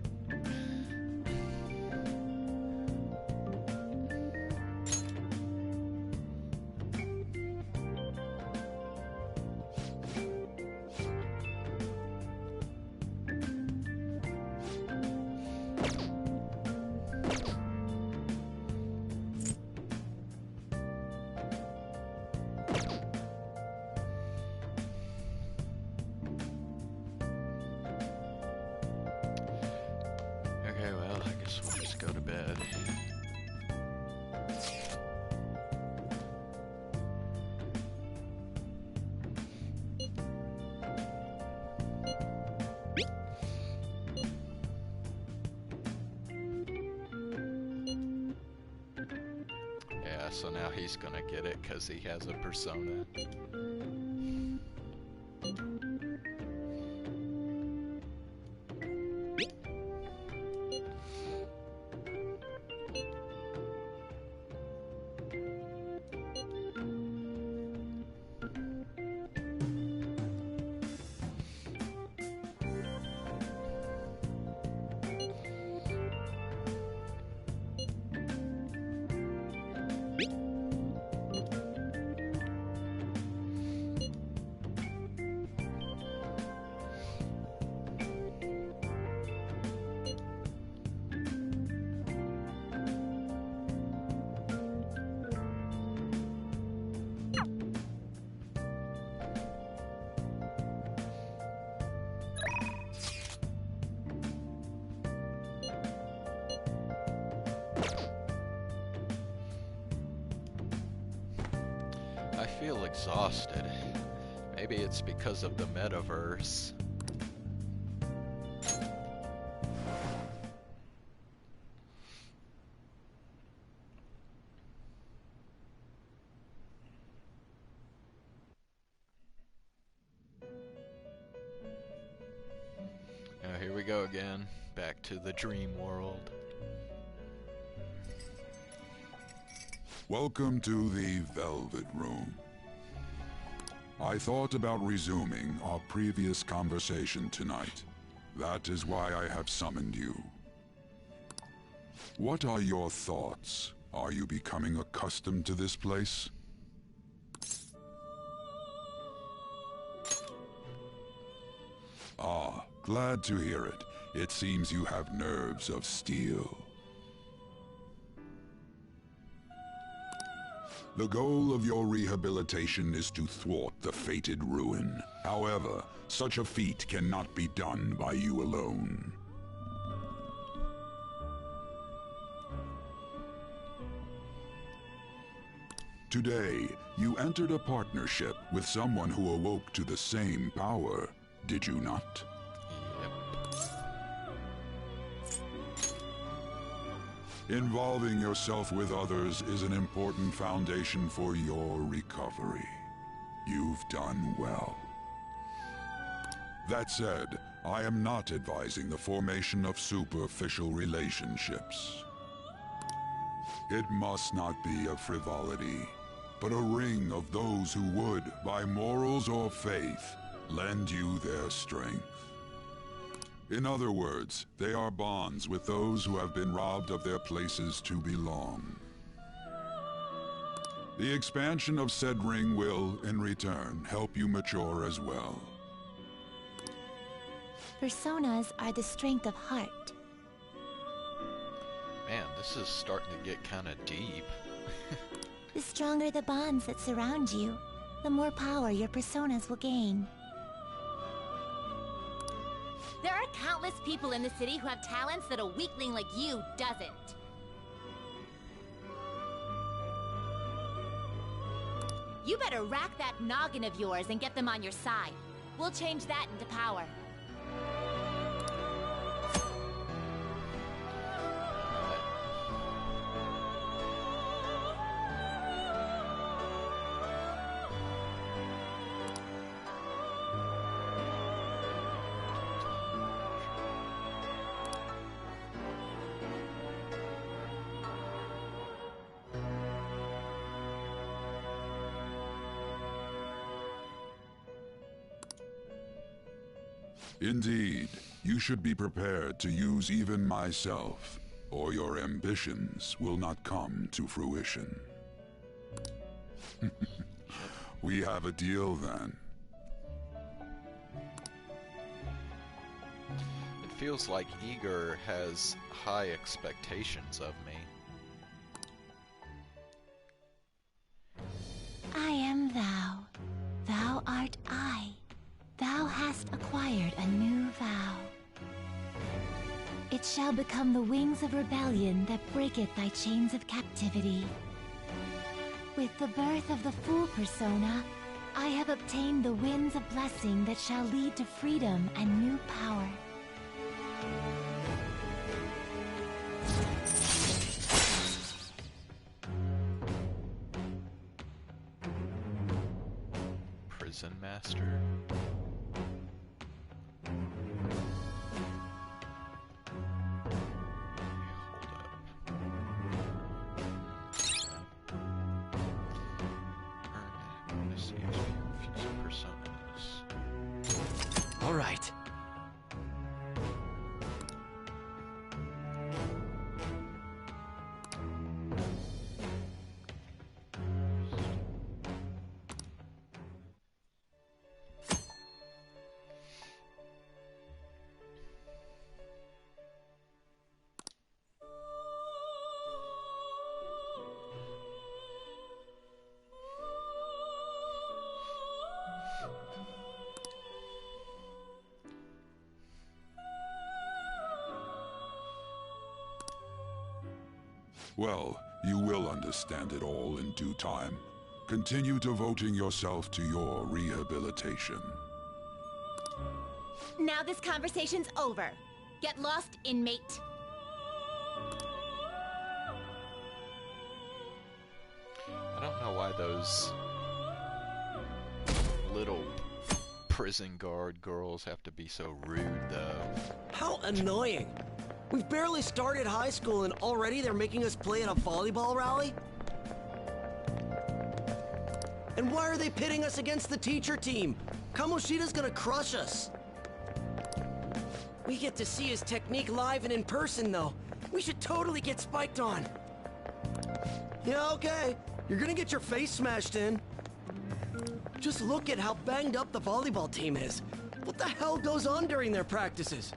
Okay, well, I guess we'll just go to bed. Yeah, so now he's gonna get it because he has a persona. I feel exhausted. Maybe it's because of the metaverse. Now here we go again, back to the dream world. Welcome to the Velvet Room. I thought about resuming our previous conversation tonight. That is why I have summoned you. What are your thoughts? Are you becoming accustomed to this place? Ah, glad to hear it. It seems you have nerves of steel. The goal of your rehabilitation is to thwart the fated ruin. However, such a feat cannot be done by you alone. Today, you entered a partnership with someone who awoke to the same power, did you not? Involving yourself with others is an important foundation for your recovery. You've done well. That said, I am not advising the formation of superficial relationships. It must not be a frivolity, but a ring of those who would, by morals or faith, lend you their strength. In other words, they are bonds with those who have been robbed of their places to belong. The expansion of said ring will, in return, help you mature as well. Personas are the strength of heart. Man, this is starting to get kind of deep. The stronger the bonds that surround you, the more power your personas will gain. There are countless people in the city who have talents that a weakling like you doesn't. You better rack that noggin of yours and get them on your side. We'll change that into power. Indeed, you should be prepared to use even myself, or your ambitions will not come to fruition. We have a deal then. It feels like Igor has high expectations of me. I am thou. Thou art I. Thou hast acquired a new vow. It shall become the wings of rebellion that breaketh thy chains of captivity. With the birth of the Fool persona, I have obtained the winds of blessing that shall lead to freedom and new power. Prison Master. All right. Well, you will understand it all in due time. Continue devoting yourself to your rehabilitation. Now this conversation's over. Get lost, inmate. I don't know why those little prison guard girls have to be so rude, though. How annoying! We've barely started high school and already they're making us play at a volleyball rally? And why are they pitting us against the teacher team? Kamoshida's gonna crush us. We get to see his technique live and in person, though. We should totally get spiked on. Yeah, okay. You're gonna get your face smashed in. Just look at how banged up the volleyball team is. What the hell goes on during their practices?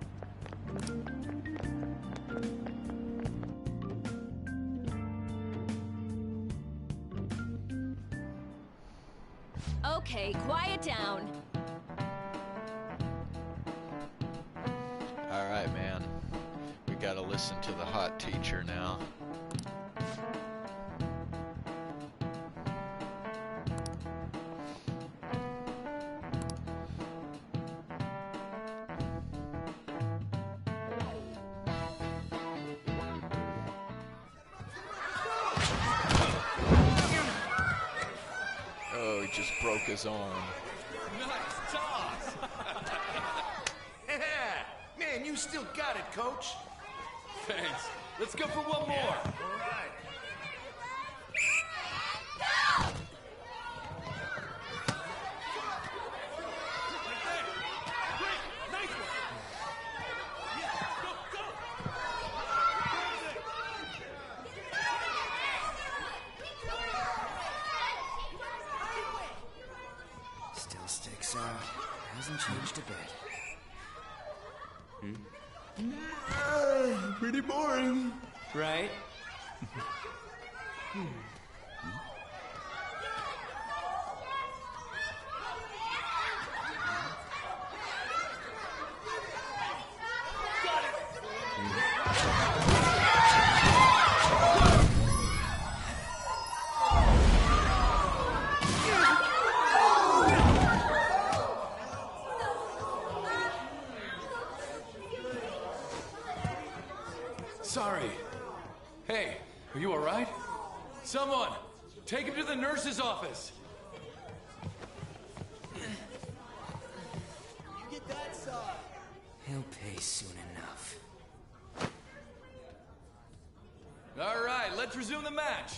Okay, quiet down. Alright, man. We gotta listen to the hot teacher now. Oh, he just broke his arm. Nice toss! Yeah! Man, you still got it, coach. Thanks. Let's go for one more. All right. Still sticks out. Hasn't changed a bit. Pretty boring. Right? Sorry. Hey, are you alright? Someone, take him to the nurse's office. Get that side. He'll pay soon enough. Alright, let's resume the match.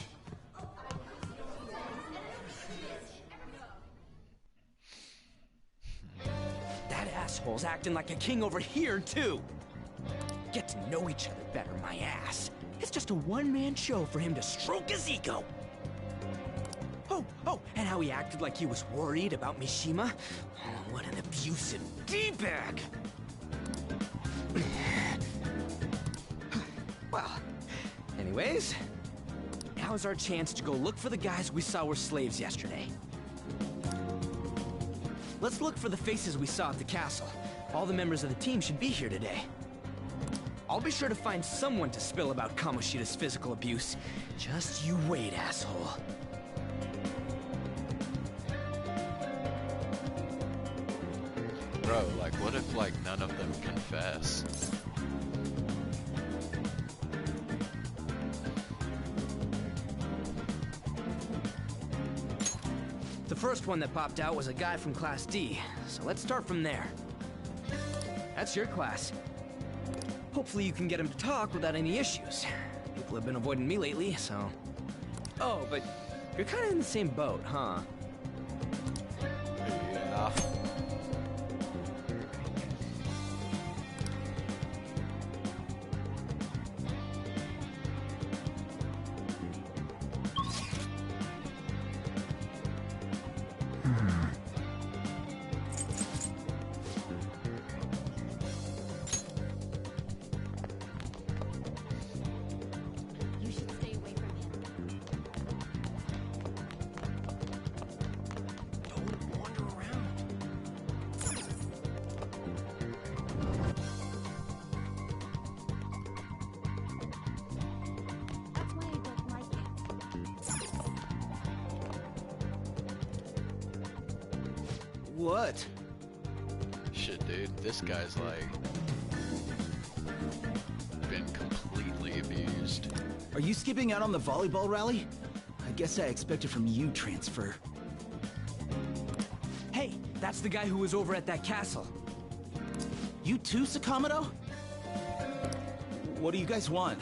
That ass assholes acting like a king over here, too. Get to know each other better, my ass. It's just a one-man show for him to stroke his ego. Oh, and how he acted like he was worried about Mishima. Oh, what an abusive D-bag! Well, anyways, now's our chance to go look for the guys we saw were slaves yesterday. Let's look for the faces we saw at the castle. All the members of the team should be here today. I'll be sure to find someone to spill about Kamoshida's physical abuse. Just you wait, asshole. Bro, like, what if, like, none of them confess? The first one that popped out was a guy from Class D, so let's start from there. That's your class. Hopefully you can get him to talk without any issues. People have been avoiding me lately, so... Oh, but you're kind of in the same boat, huh? Yeah. You should stay away from him. Don't wander around. That's why I don't like it. What? Shit, dude, this guy's like been completely abused. Are you skipping out on the volleyball rally? I guess I expected from you, Transfer. Hey, that's the guy who was over at that castle. You too, Sakamoto? What do you guys want?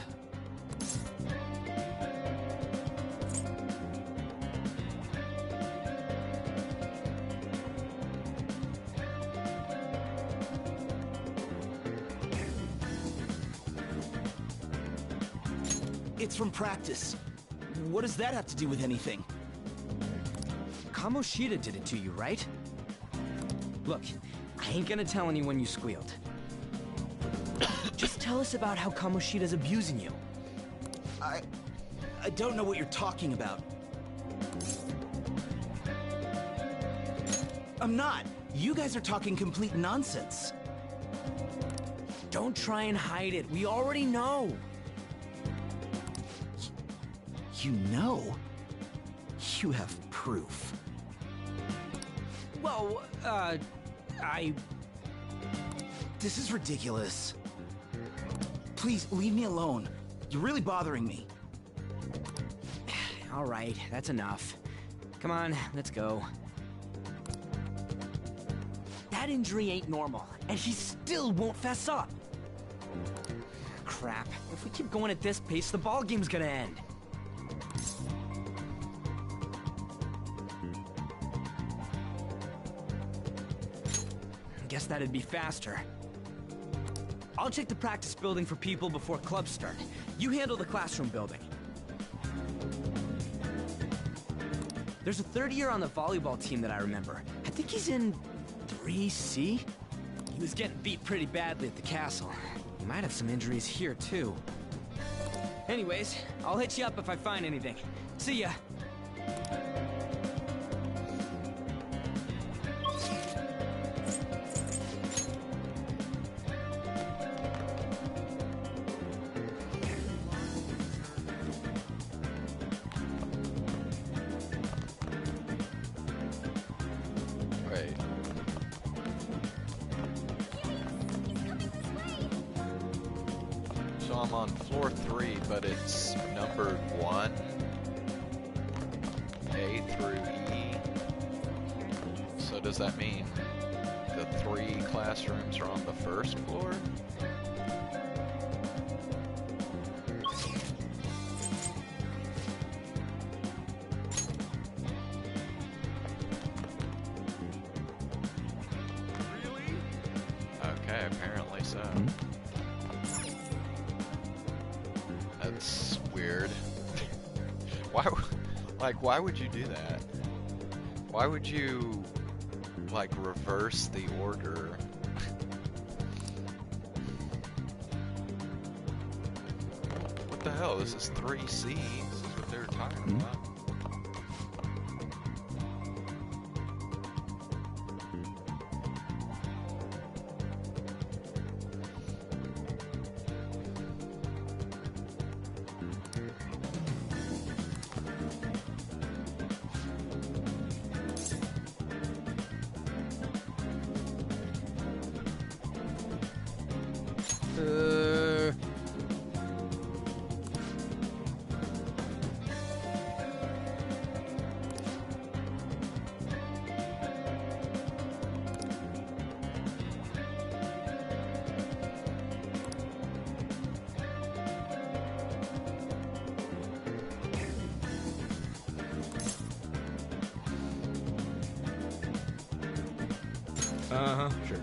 It's from practice. What does that have to do with anything? Kamoshida did it to you, right? Look, I ain't gonna tell anyone you squealed. Just tell us about how Kamoshida's abusing you. I don't know what you're talking about. I'm not. You guys are talking complete nonsense. Don't try and hide it. We already know. You know? You have proof. Well, This is ridiculous. Please, leave me alone. You're really bothering me. All right, that's enough. Come on, let's go. That injury ain't normal, and he still won't fess up. Crap. If we keep going at this pace, the ball game's gonna end. Guess that'd be faster. I'll check the practice building for people before clubs start. You handle the classroom building. There's a third year on the volleyball team that I remember. I think he's in 3C? He was getting beat pretty badly at the castle. He might have some injuries here, too. Anyways, I'll hit you up if I find anything. See ya. Right. So I'm on floor 3, but it's numbered 1, A through E. So does that mean the 3 classrooms are on the first floor? Yeah, apparently so. That's weird. Why would you do that? Why would you, like, reverse the order? What the hell? This is 3C. This is what they were talking about. Sure.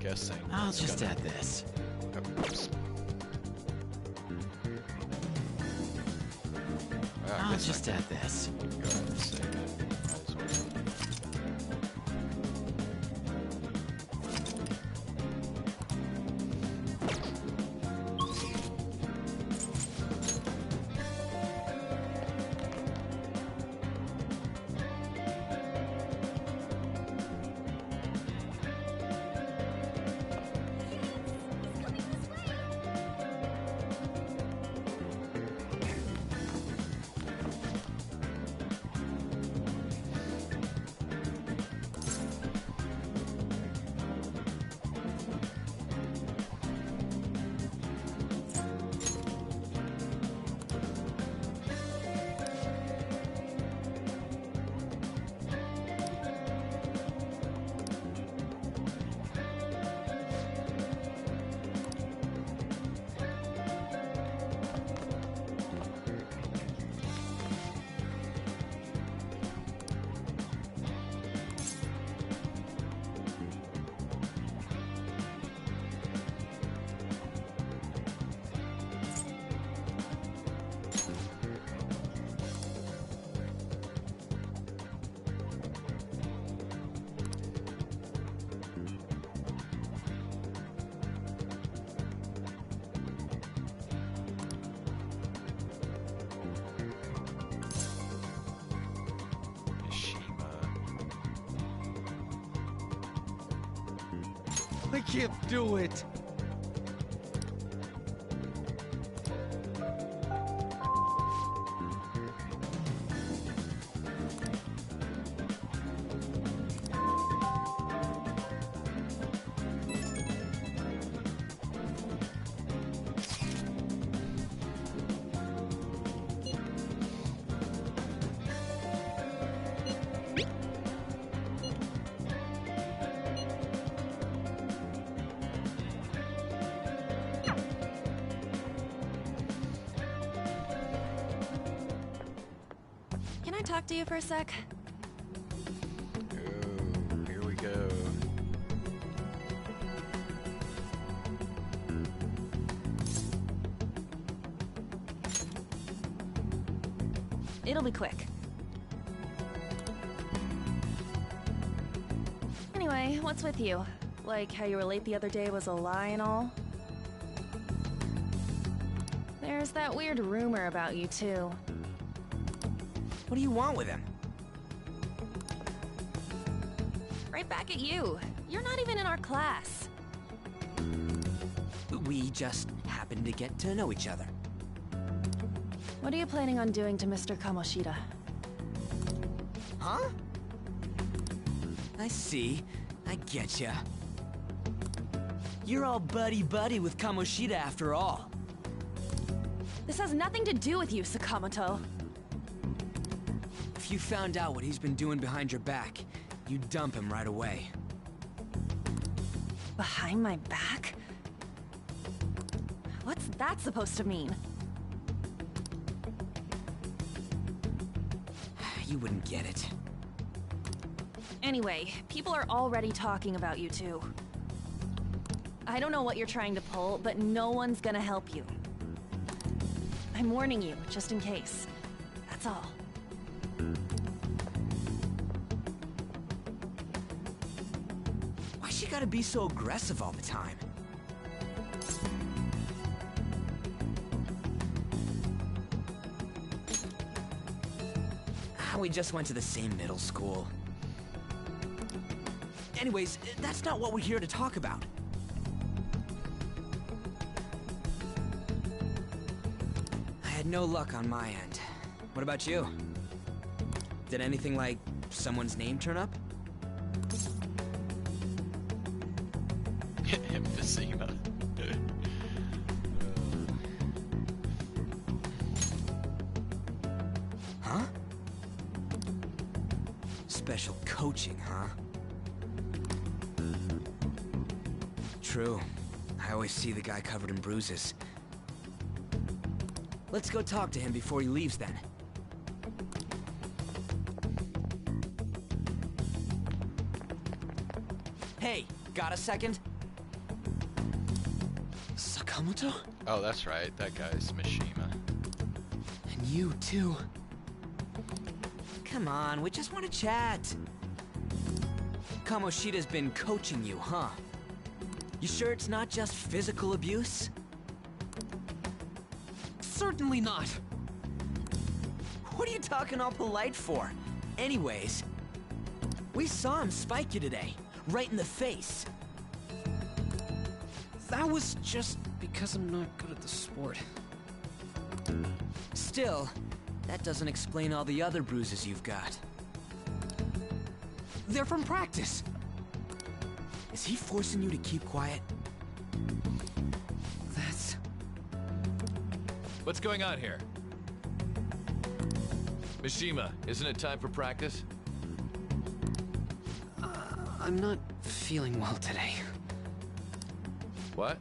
Guessing. I'll just add this. Oops. I'll just add this. Go ahead and save it. Might as well. I can't do it. Can I talk to you for a sec? Oh, here we go. It'll be quick. Anyway, what's with you? Like how you were late the other day was a lie and all? There's that weird rumor about you, too. What do you want with him? Right back at you. You're not even in our class. We just happened to get to know each other. What are you planning on doing to Mr. Kamoshida? Huh? I see. I getcha. You're all buddy-buddy with Kamoshida after all. This has nothing to do with you, Sakamoto. If you found out what he's been doing behind your back, you'd dump him right away. Behind my back? What's that supposed to mean? You wouldn't get it. Anyway, people are already talking about you two. I don't know what you're trying to pull, but no one's gonna help you. I'm warning you, just in case. That's all. Why's she gotta be so aggressive all the time? We just went to the same middle school. Anyways, that's not what we're here to talk about. I had no luck on my end. What about you? Did anything like someone's name turn up? Emphysema. Huh? Special coaching, huh? True. I always see the guy covered in bruises. Let's go talk to him before he leaves then. Hey, got a second? Sakamoto? Oh, that's right. That guy's Mishima. And you, too. Come on, we just want to chat. Kamoshida's been coaching you, huh? You sure it's not just physical abuse? Certainly not. What are you talking all polite for? Anyways, we saw him spike you today, right in the face. That was just because I'm not good at the sport. Still, that doesn't explain all the other bruises you've got. They're from practice. Is he forcing you to keep quiet? That's... What's going on here? Mishima, isn't it time for practice? I'm not feeling well today. What?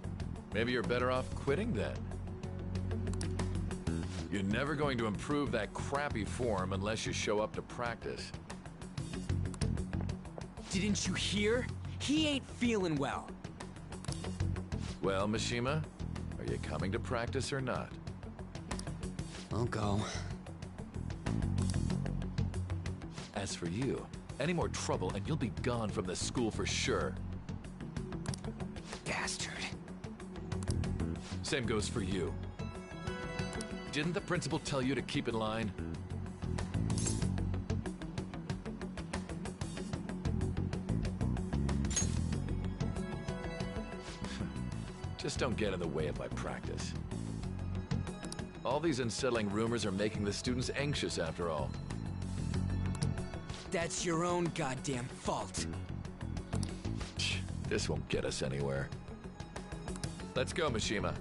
Maybe you're better off quitting then. You're never going to improve that crappy form unless you show up to practice. Didn't you hear? He ain't feeling well. Well, Mishima, are you coming to practice or not? I'll go. As for you, any more trouble and you'll be gone from this school for sure. Bastard. Same goes for you. Didn't the principal tell you to keep in line? Just don't get in the way of my practice. All these unsettling rumors are making the students anxious after all. That's your own goddamn fault. This won't get us anywhere. Let's go, Mishima.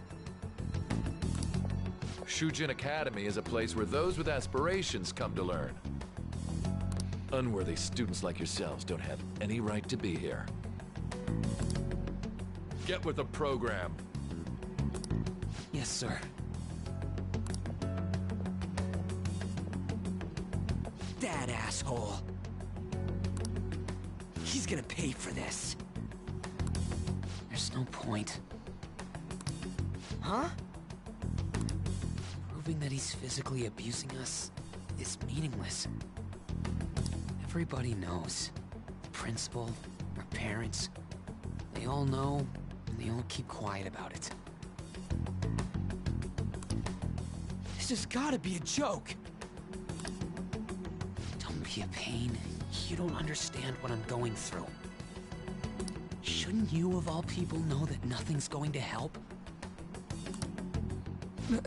Shujin Academy is a place where those with aspirations come to learn. Unworthy students like yourselves don't have any right to be here. Get with the program. Yes, sir. That asshole. He's gonna pay for this. There's no point. Huh? Proving that he's physically abusing us is meaningless. Everybody knows. The principal, our parents. They all know, and they all keep quiet about it. This has gotta be a joke! Don't be a pain. You don't understand what I'm going through. Shouldn't you, of all people, know that nothing's going to help? Damn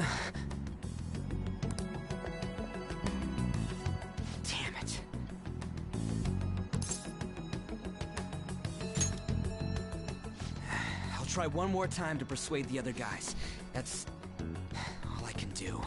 it. I'll try one more time to persuade the other guys. That's all I can do.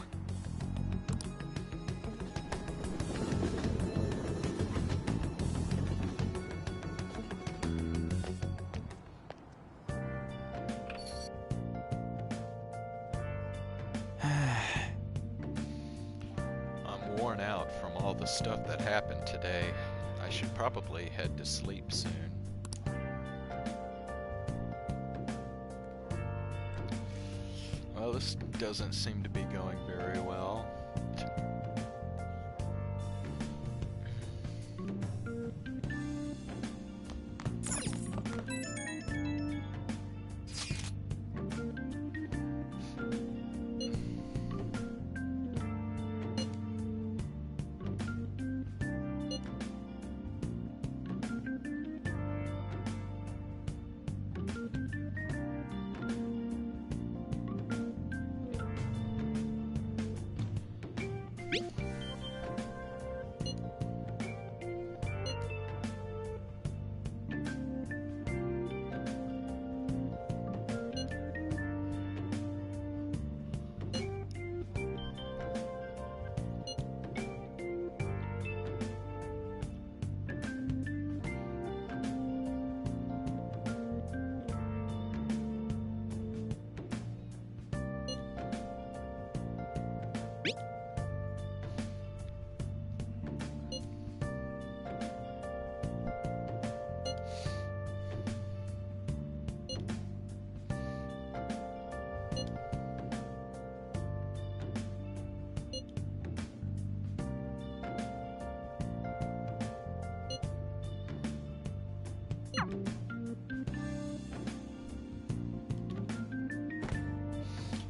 I'm worn out from all the stuff that happened today. I should probably head to sleep soon. Well, this doesn't seem to be going very well.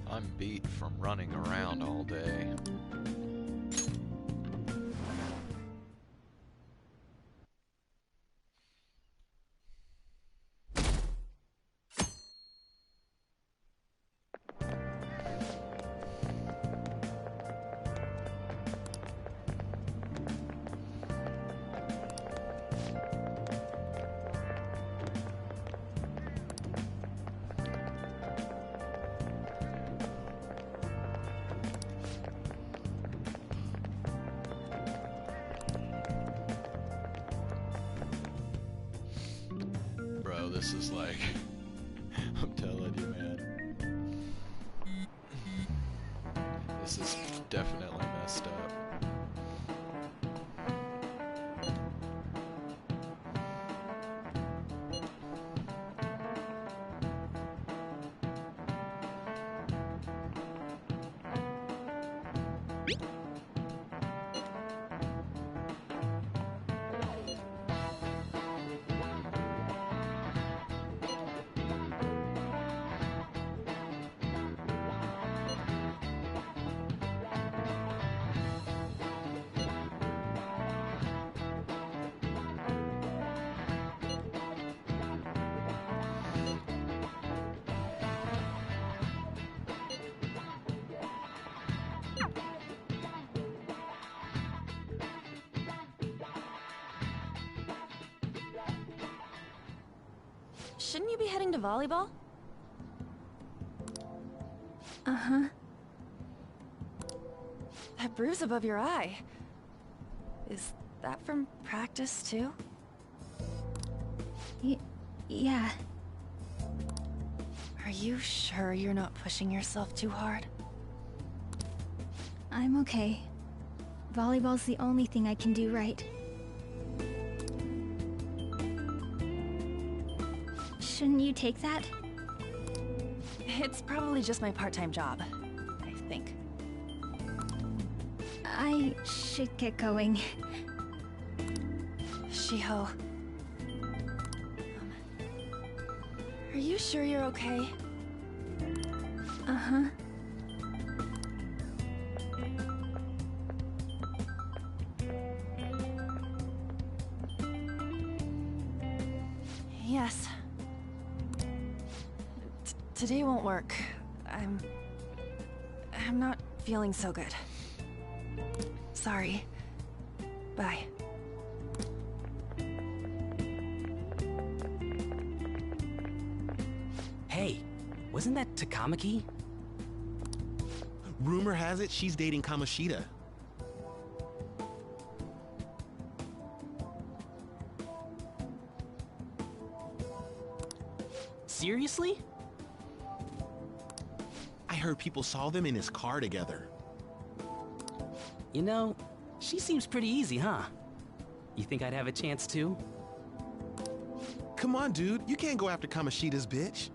I'm beat from running around all day. Bro, this is like, I'm telling you, man. This is definitely messed up. Shouldn't you be heading to volleyball? Uh-huh. That bruise above your eye. Is that from practice, too? Yeah. Are you sure you're not pushing yourself too hard? I'm okay. Volleyball's the only thing I can do right. Shouldn't you take that? It's probably just my part-time job, I think. I should get going. Shiho. Are you sure you're okay? Uh-huh. Yes. Today won't work. I'm not feeling so good. Sorry. Bye. Hey, wasn't that Takamaki? Rumor has it she's dating Kamoshida. Seriously? I heard people saw them in his car together. You know, she seems pretty easy, huh? You think I'd have a chance too? Come on, dude. You can't go after Kamoshida's bitch.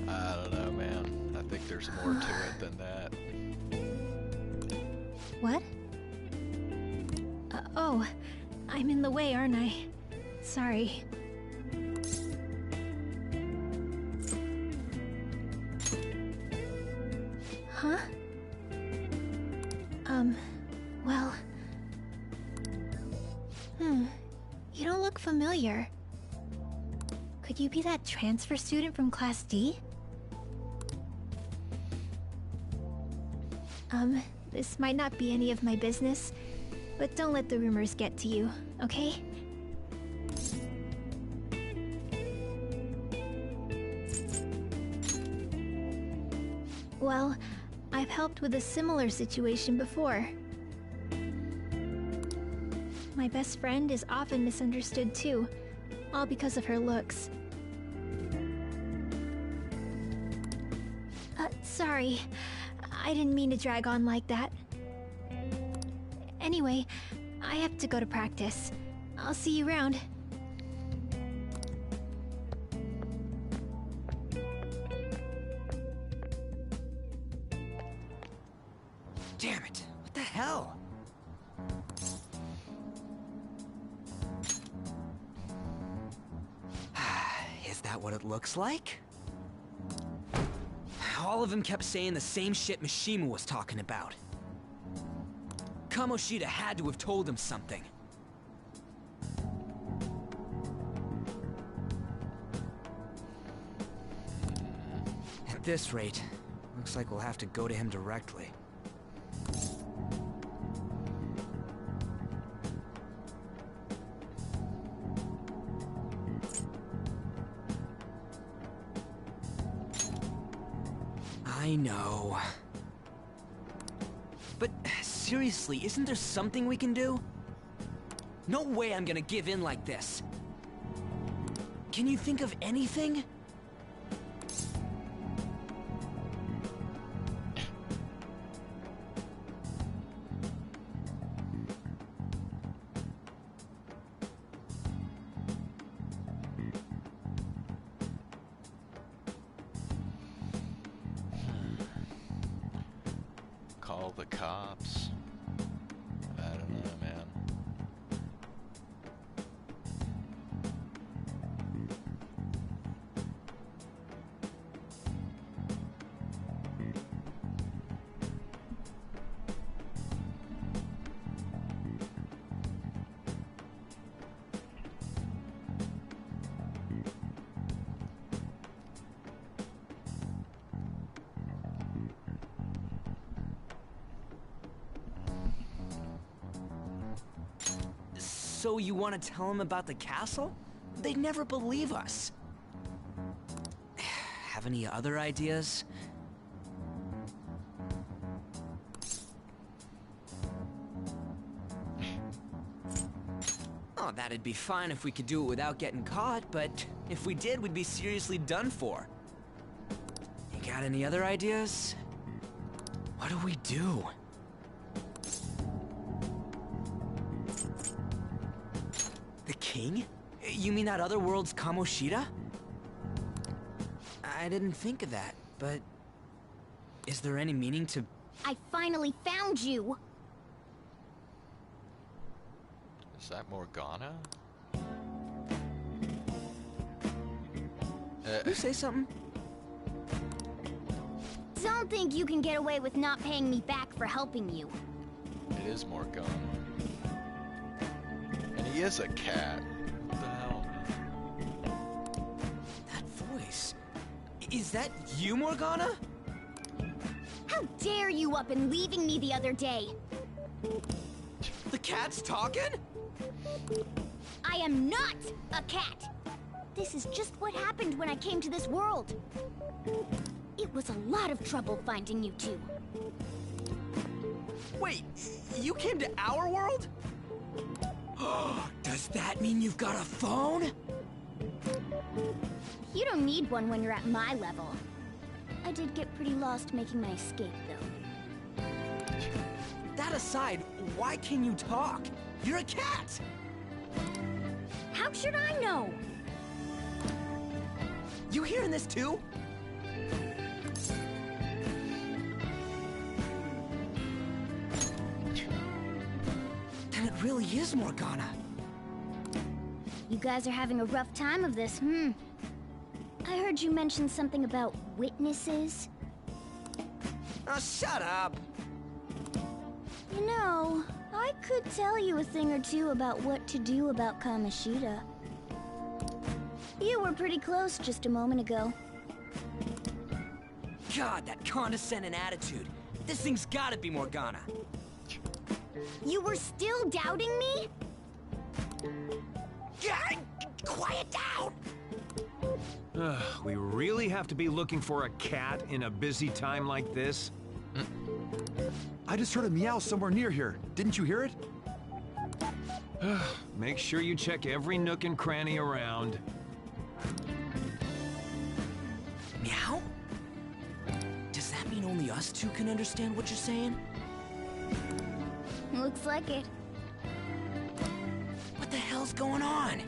I don't know, man. I think there's more to it than that. What? Oh, I'm in the way, aren't I? Sorry. Huh? Well... You don't look familiar. Could you be that transfer student from Class D? This might not be any of my business, but don't let the rumors get to you, okay? Well, I've helped with a similar situation before. My best friend is often misunderstood too, all because of her looks. Sorry. I didn't mean to drag on like that. Anyway, I have to go to practice. I'll see you around. Damn it! What the hell? Is that what it looks like? All of them kept saying the same shit Mishima was talking about. Kamoshida had to have told him something. At this rate, looks like we'll have to go to him directly. I know. But seriously, isn't there something we can do? No way I'm gonna give in like this. Can you think of anything? Call the cops. I don't know, man. So you want to tell them about the castle? They'd never believe us. Have any other ideas? Oh, that'd be fine if we could do it without getting caught, but if we did, we'd be seriously done for. You got any other ideas? What do we do? The king? You mean that other world's Kamoshida? I didn't think of that, but... is there any meaning to... I finally found you! Is that Morgana? You say something? Don't think you can get away with not paying me back for helping you. It is Morgana. And he is a cat. What the hell? That voice. Is that you, Morgana? How dare you up and leaving me the other day? The cat's talking? I am not a cat! This is just what happened when I came to this world. It was a lot of trouble finding you two. Wait, you came to our world? Does that mean you've got a phone? You don't need one when you're at my level. I did get pretty lost making my escape, though. That aside, why can you talk? You're a cat! How should I know? You hearing this too? Then it really is Morgana. You guys are having a rough time of this, I heard you mention something about witnesses. Oh, shut up! You know, I could tell you a thing or two about what to do about Kamoshida. You were pretty close just a moment ago. God, that condescending attitude. This thing's gotta be Morgana. You were still doubting me? Quiet down! We really have to be looking for a cat in a busy time like this? I just heard a meow somewhere near here. Didn't you hear it? Make sure you check every nook and cranny around. Meow? Does that mean only us two can understand what you're saying? Looks like it. What the hell's going on?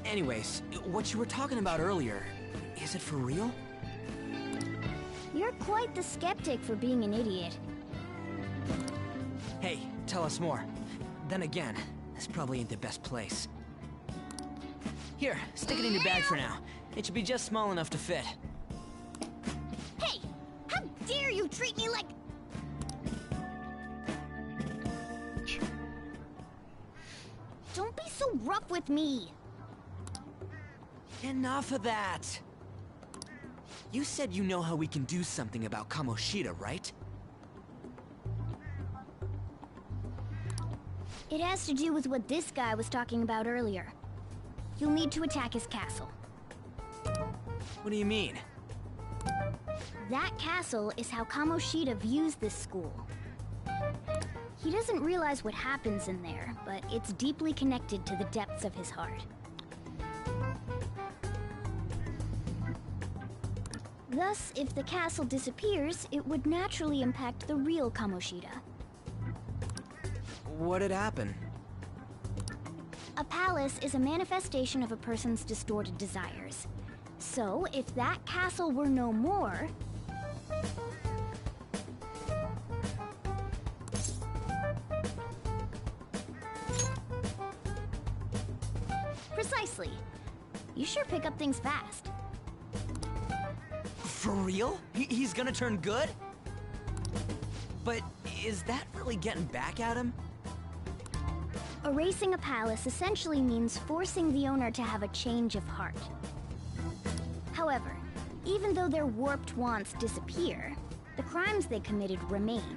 Anyways, what you were talking about earlier, is it for real? You're quite the skeptic for being an idiot. Hey, tell us more. Then again, this probably ain't the best place. Here, stick it in your bag for now. It should be just small enough to fit. Hey! How dare you treat me like... Don't be so rough with me! Enough of that! You said you know how we can do something about Kamoshida, right? It has to do with what this guy was talking about earlier. You'll need to attack his castle. What do you mean? That castle is how Kamoshida views this school. He doesn't realize what happens in there, but it's deeply connected to the depths of his heart. Thus, if the castle disappears, it would naturally impact the real Kamoshida. What'd happen? A palace is a manifestation of a person's distorted desires. So, if that castle were no more... Precisely. You sure pick up things fast. For real? He's gonna turn good? But is that really getting back at him? Erasing a palace essentially means forcing the owner to have a change of heart. However, even though their warped wants disappear, the crimes they committed remain.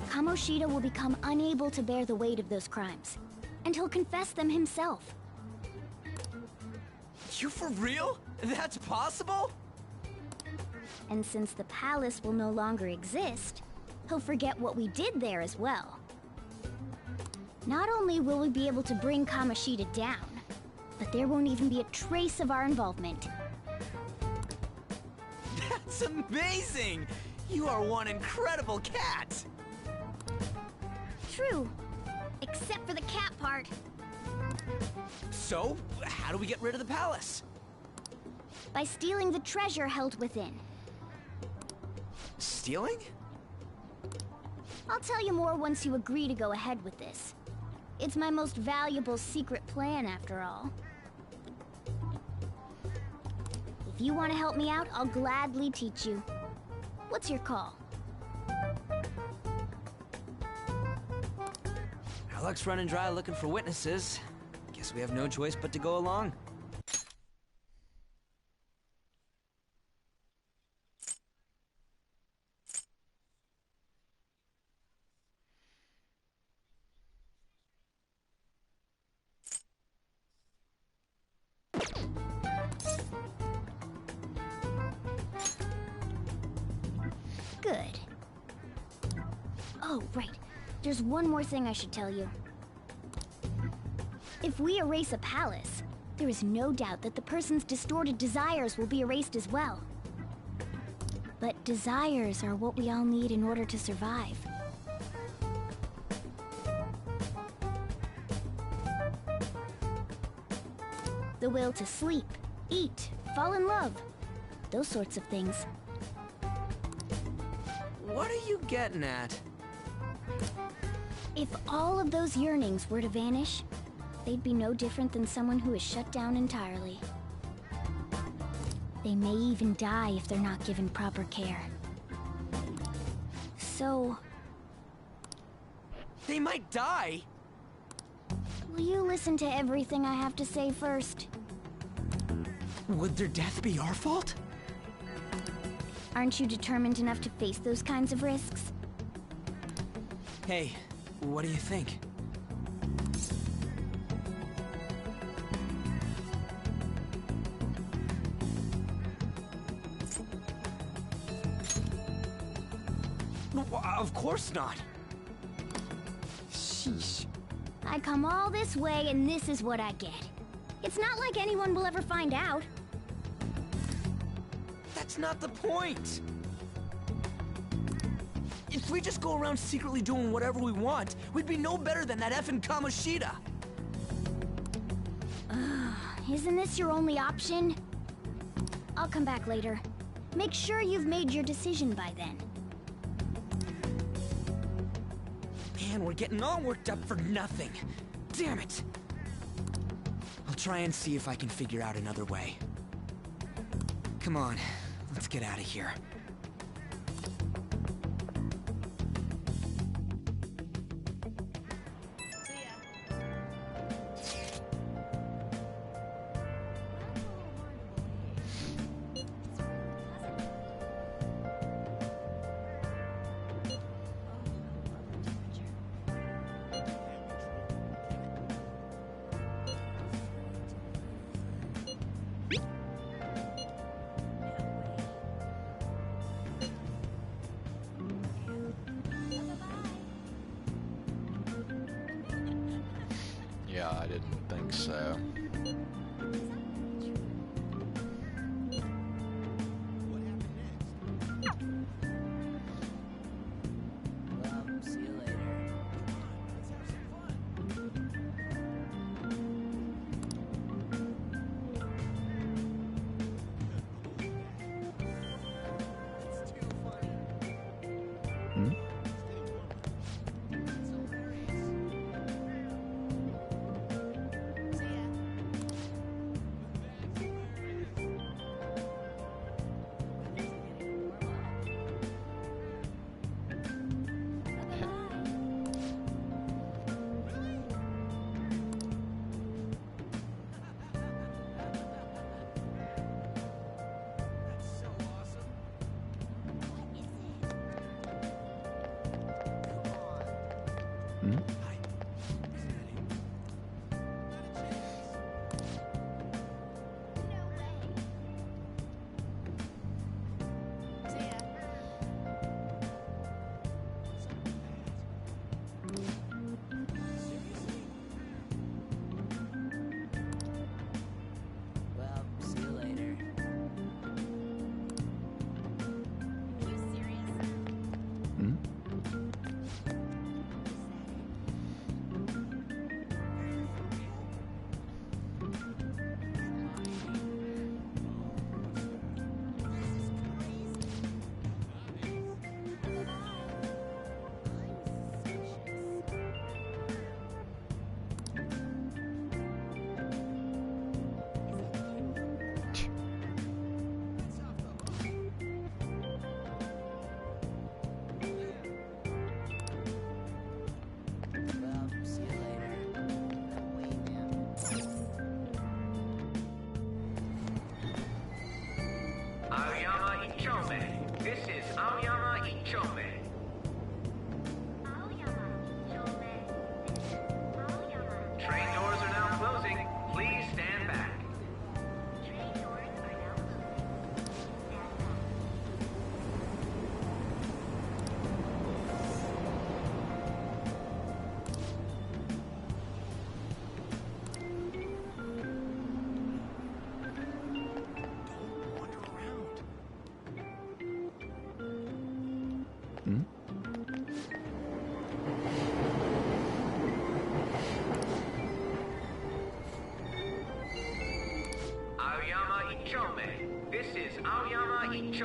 Kamoshida will become unable to bear the weight of those crimes, and he'll confess them himself. You for real? That's possible? And since the palace will no longer exist, he'll forget what we did there as well. Not only will we be able to bring Kamoshida down, but there won't even be a trace of our involvement. That's amazing! You are one incredible cat! True. Except for the cat part. So, how do we get rid of the palace? By stealing the treasure held within. Stealing? I'll tell you more once you agree to go ahead with this. It's my most valuable secret plan, after all. If you want to help me out, I'll gladly teach you. What's your call? Our luck's running dry looking for witnesses. Guess we have no choice but to go along. Good. Oh, right. There's one more thing I should tell you. If we erase a palace, there is no doubt that the person's distorted desires will be erased as well. But desires are what we all need in order to survive. The will to sleep, eat, fall in love. Those sorts of things. What are you getting at? If all of those yearnings were to vanish, they'd be no different than someone who is shut down entirely. They may even die if they're not given proper care. So... They might die? will you listen to everything I have to say first? Would their death be our fault? Aren't you determined enough to face those kinds of risks? Hey, what do you think? Of course not. Sheesh. I come all this way and this is what I get. It's not like anyone will ever find out. That's not the point! If we just go around secretly doing whatever we want, we'd be no better than that effing Kamoshida! Isn't this your only option? I'll come back later. Make sure you've made your decision by then. Man, we're getting all worked up for nothing. Damn it! I'll try and see if I can figure out another way. Come on, let's get out of here. Yeah, I didn't think so. See you later. Well, see you later.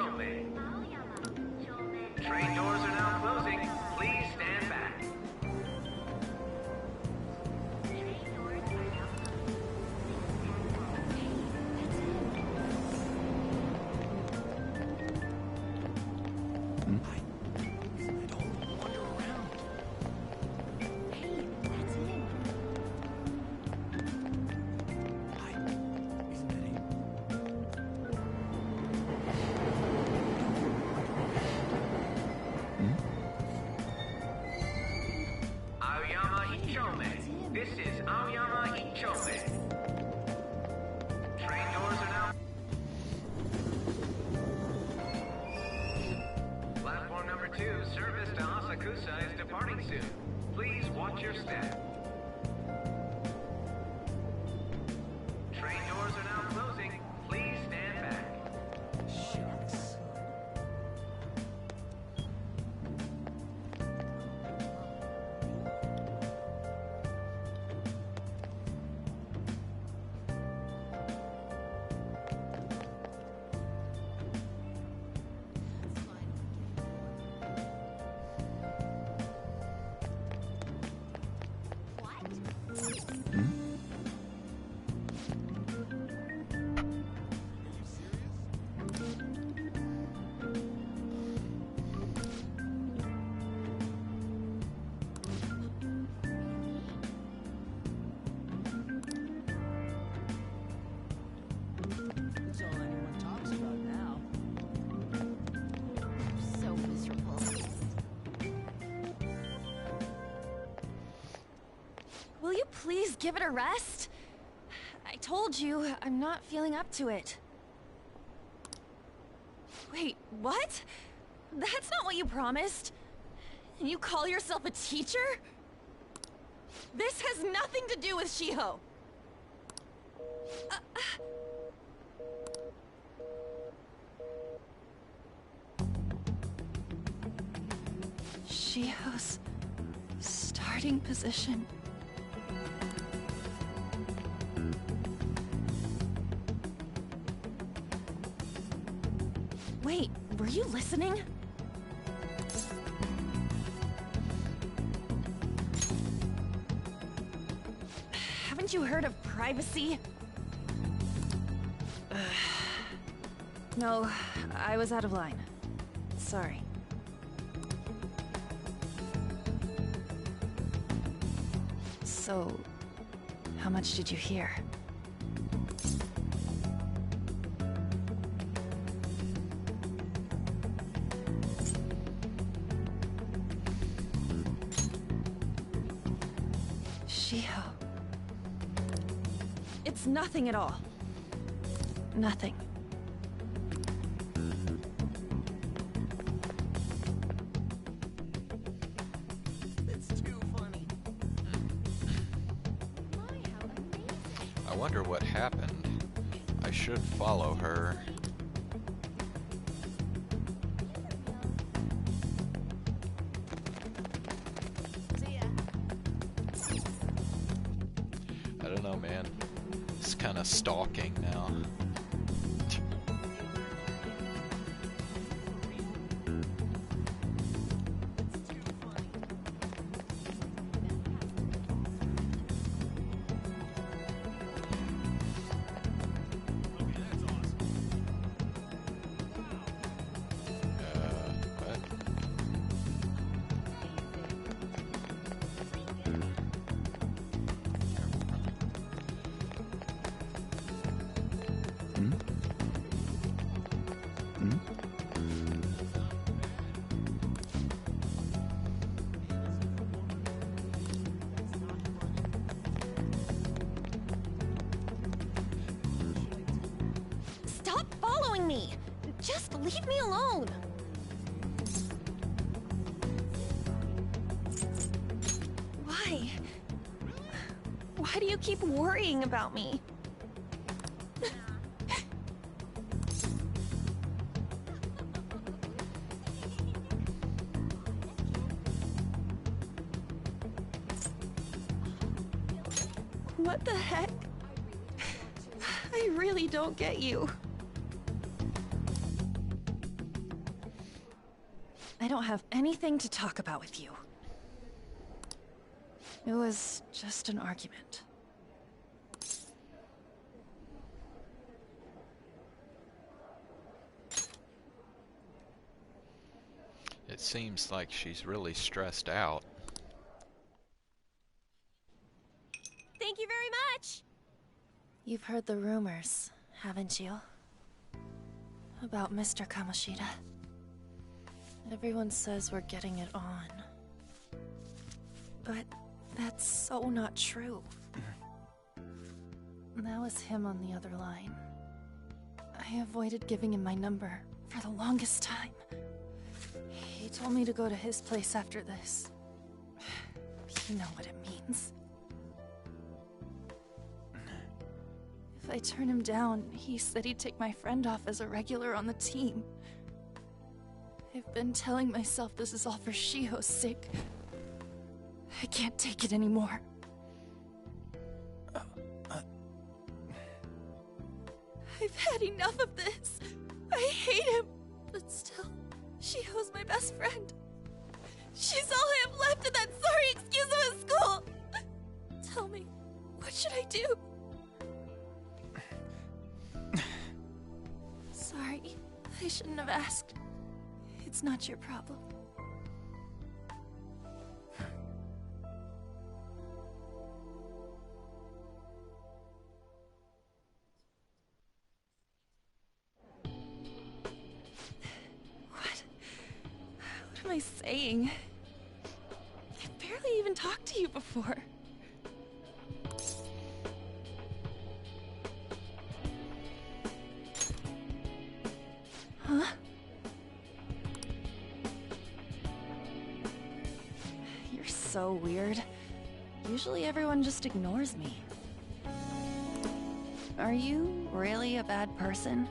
Ichome. Train doors are now closing. Please stand back. Aoyama Ichome. This is Aoyama Ichome. Train doors are now... Platform number 2, service to Asakusa is departing soon. Please watch your step. Train doors are now closing. Please stand back. Shucks. That's all anyone talks about now. So miserable. Will you please give it a rest? I told you, I'm not feeling up to it. Wait, what? That's not what you promised. And you call yourself a teacher? This has nothing to do with Shiho. Shiho's starting position. Wait, were you listening? Haven't you heard of privacy? No, I was out of line. Sorry. So, how much did you hear? Shiho. It's nothing at all. Nothing. It's too funny. I wonder what happened. I should follow her. I don't know, man. It's kind of stalking now. Stop following me! Just leave me alone! Why? Why do you keep worrying about me? What the heck? I really don't get you. I don't have anything to talk about with you. It was just an argument. It seems like she's really stressed out. Thank you very much! You've heard the rumors, haven't you? About Mr. Kamoshida. Everyone says we're getting it on. But that's so not true. That was him on the other line. I avoided giving him my number for the longest time. He told me to go to his place after this. You know what it means. If I turn him down, he said he'd take my friend off as a regular on the team. I've been telling myself this is all for Shiho's sake. I can't take it anymore. I've had enough of this. I hate him. But still, Shiho's my best friend. She's all I have left in that sorry excuse of a school. Tell me, what should I do? Sorry, I shouldn't have asked. It's not your problem. What am I saying? I've barely even talked to you before. Huh? You're so weird. Usually everyone just ignores me. Are you really a bad person?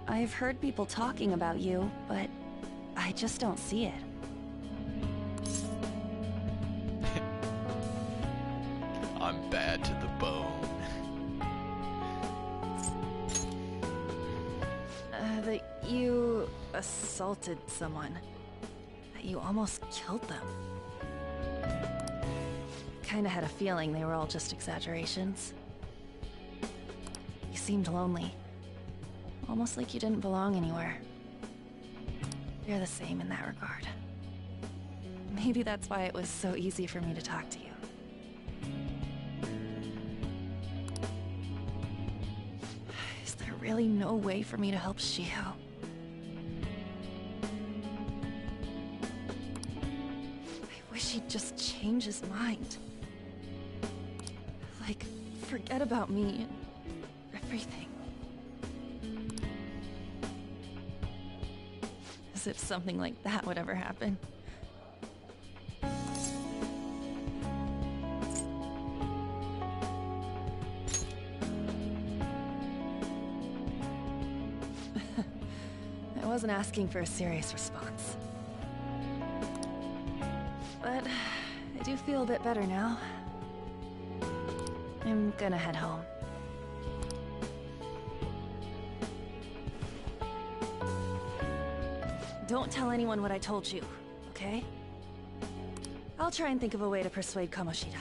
I've heard people talking about you, but I just don't see it. I'm bad to the bone. That you assaulted someone. That you almost killed them. Kinda had a feeling they were all just exaggerations. You seemed lonely. Almost like you didn't belong anywhere. You're the same in that regard. Maybe that's why it was so easy for me to talk to you. Is there really no way for me to help Shiho? I wish he'd just change his mind. Like, forget about me and everything. As if something like that would ever happen. I wasn't asking for a serious response. But I do feel a bit better now. I'm gonna head home. Don't tell anyone what I told you, okay? I'll try and think of a way to persuade Kamoshida.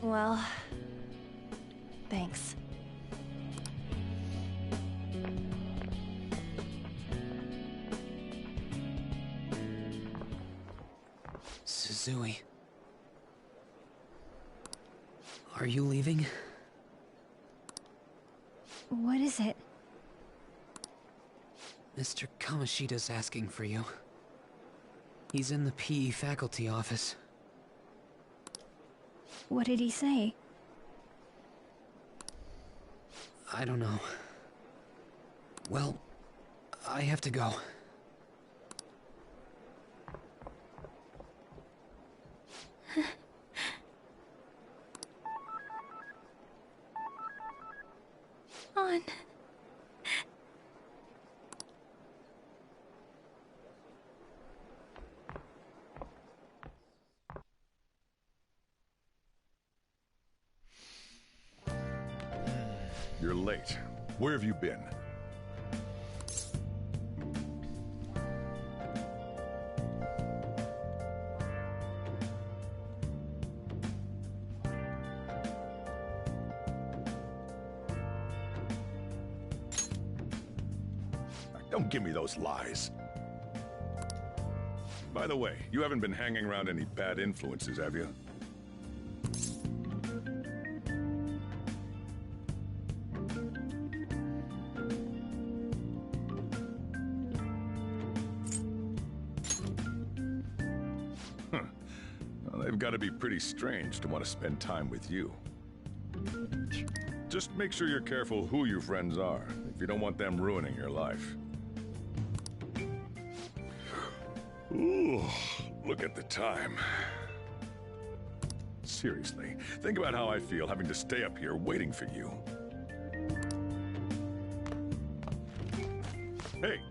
Well, thanks. Suzui. Are you leaving? What is it? Mr. Kamoshida's asking for you. He's in the PE faculty office. What did he say? I don't know. Well, I have to go. On. You're late. Where have you been? Don't give me those lies. By the way, you haven't been hanging around any bad influences, have you? Well, they've got to be pretty strange to want to spend time with you. Just make sure you're careful who your friends are, if you don't want them ruining your life. Ooh, look at the time. Seriously, think about how I feel having to stay up here waiting for you. Hey,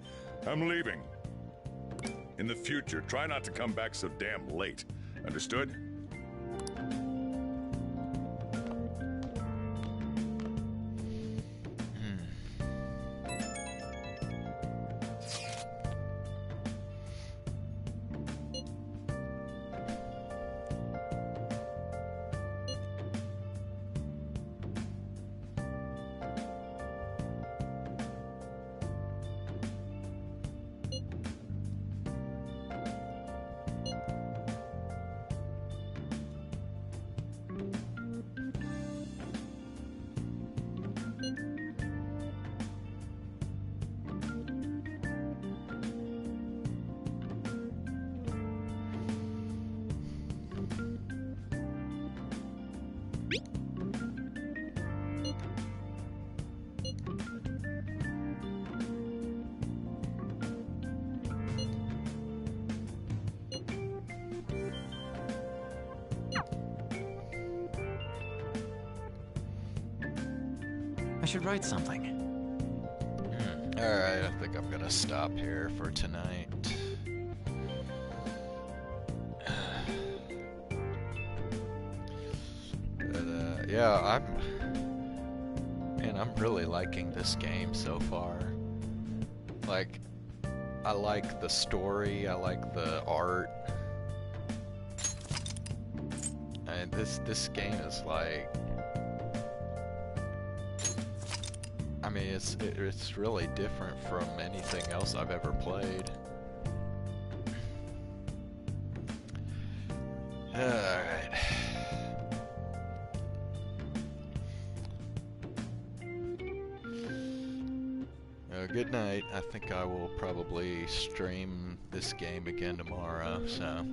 I'm leaving. In the future, try not to come back so damn late. Understood? I should write something. Alright, I think I'm gonna stop here for tonight. But, yeah, I'm really liking this game so far. Like, I like the story, I like the art. And this game is like, I mean, it's really different from anything else I've ever played. Alright. Good night. I think I will probably stream this game again tomorrow, so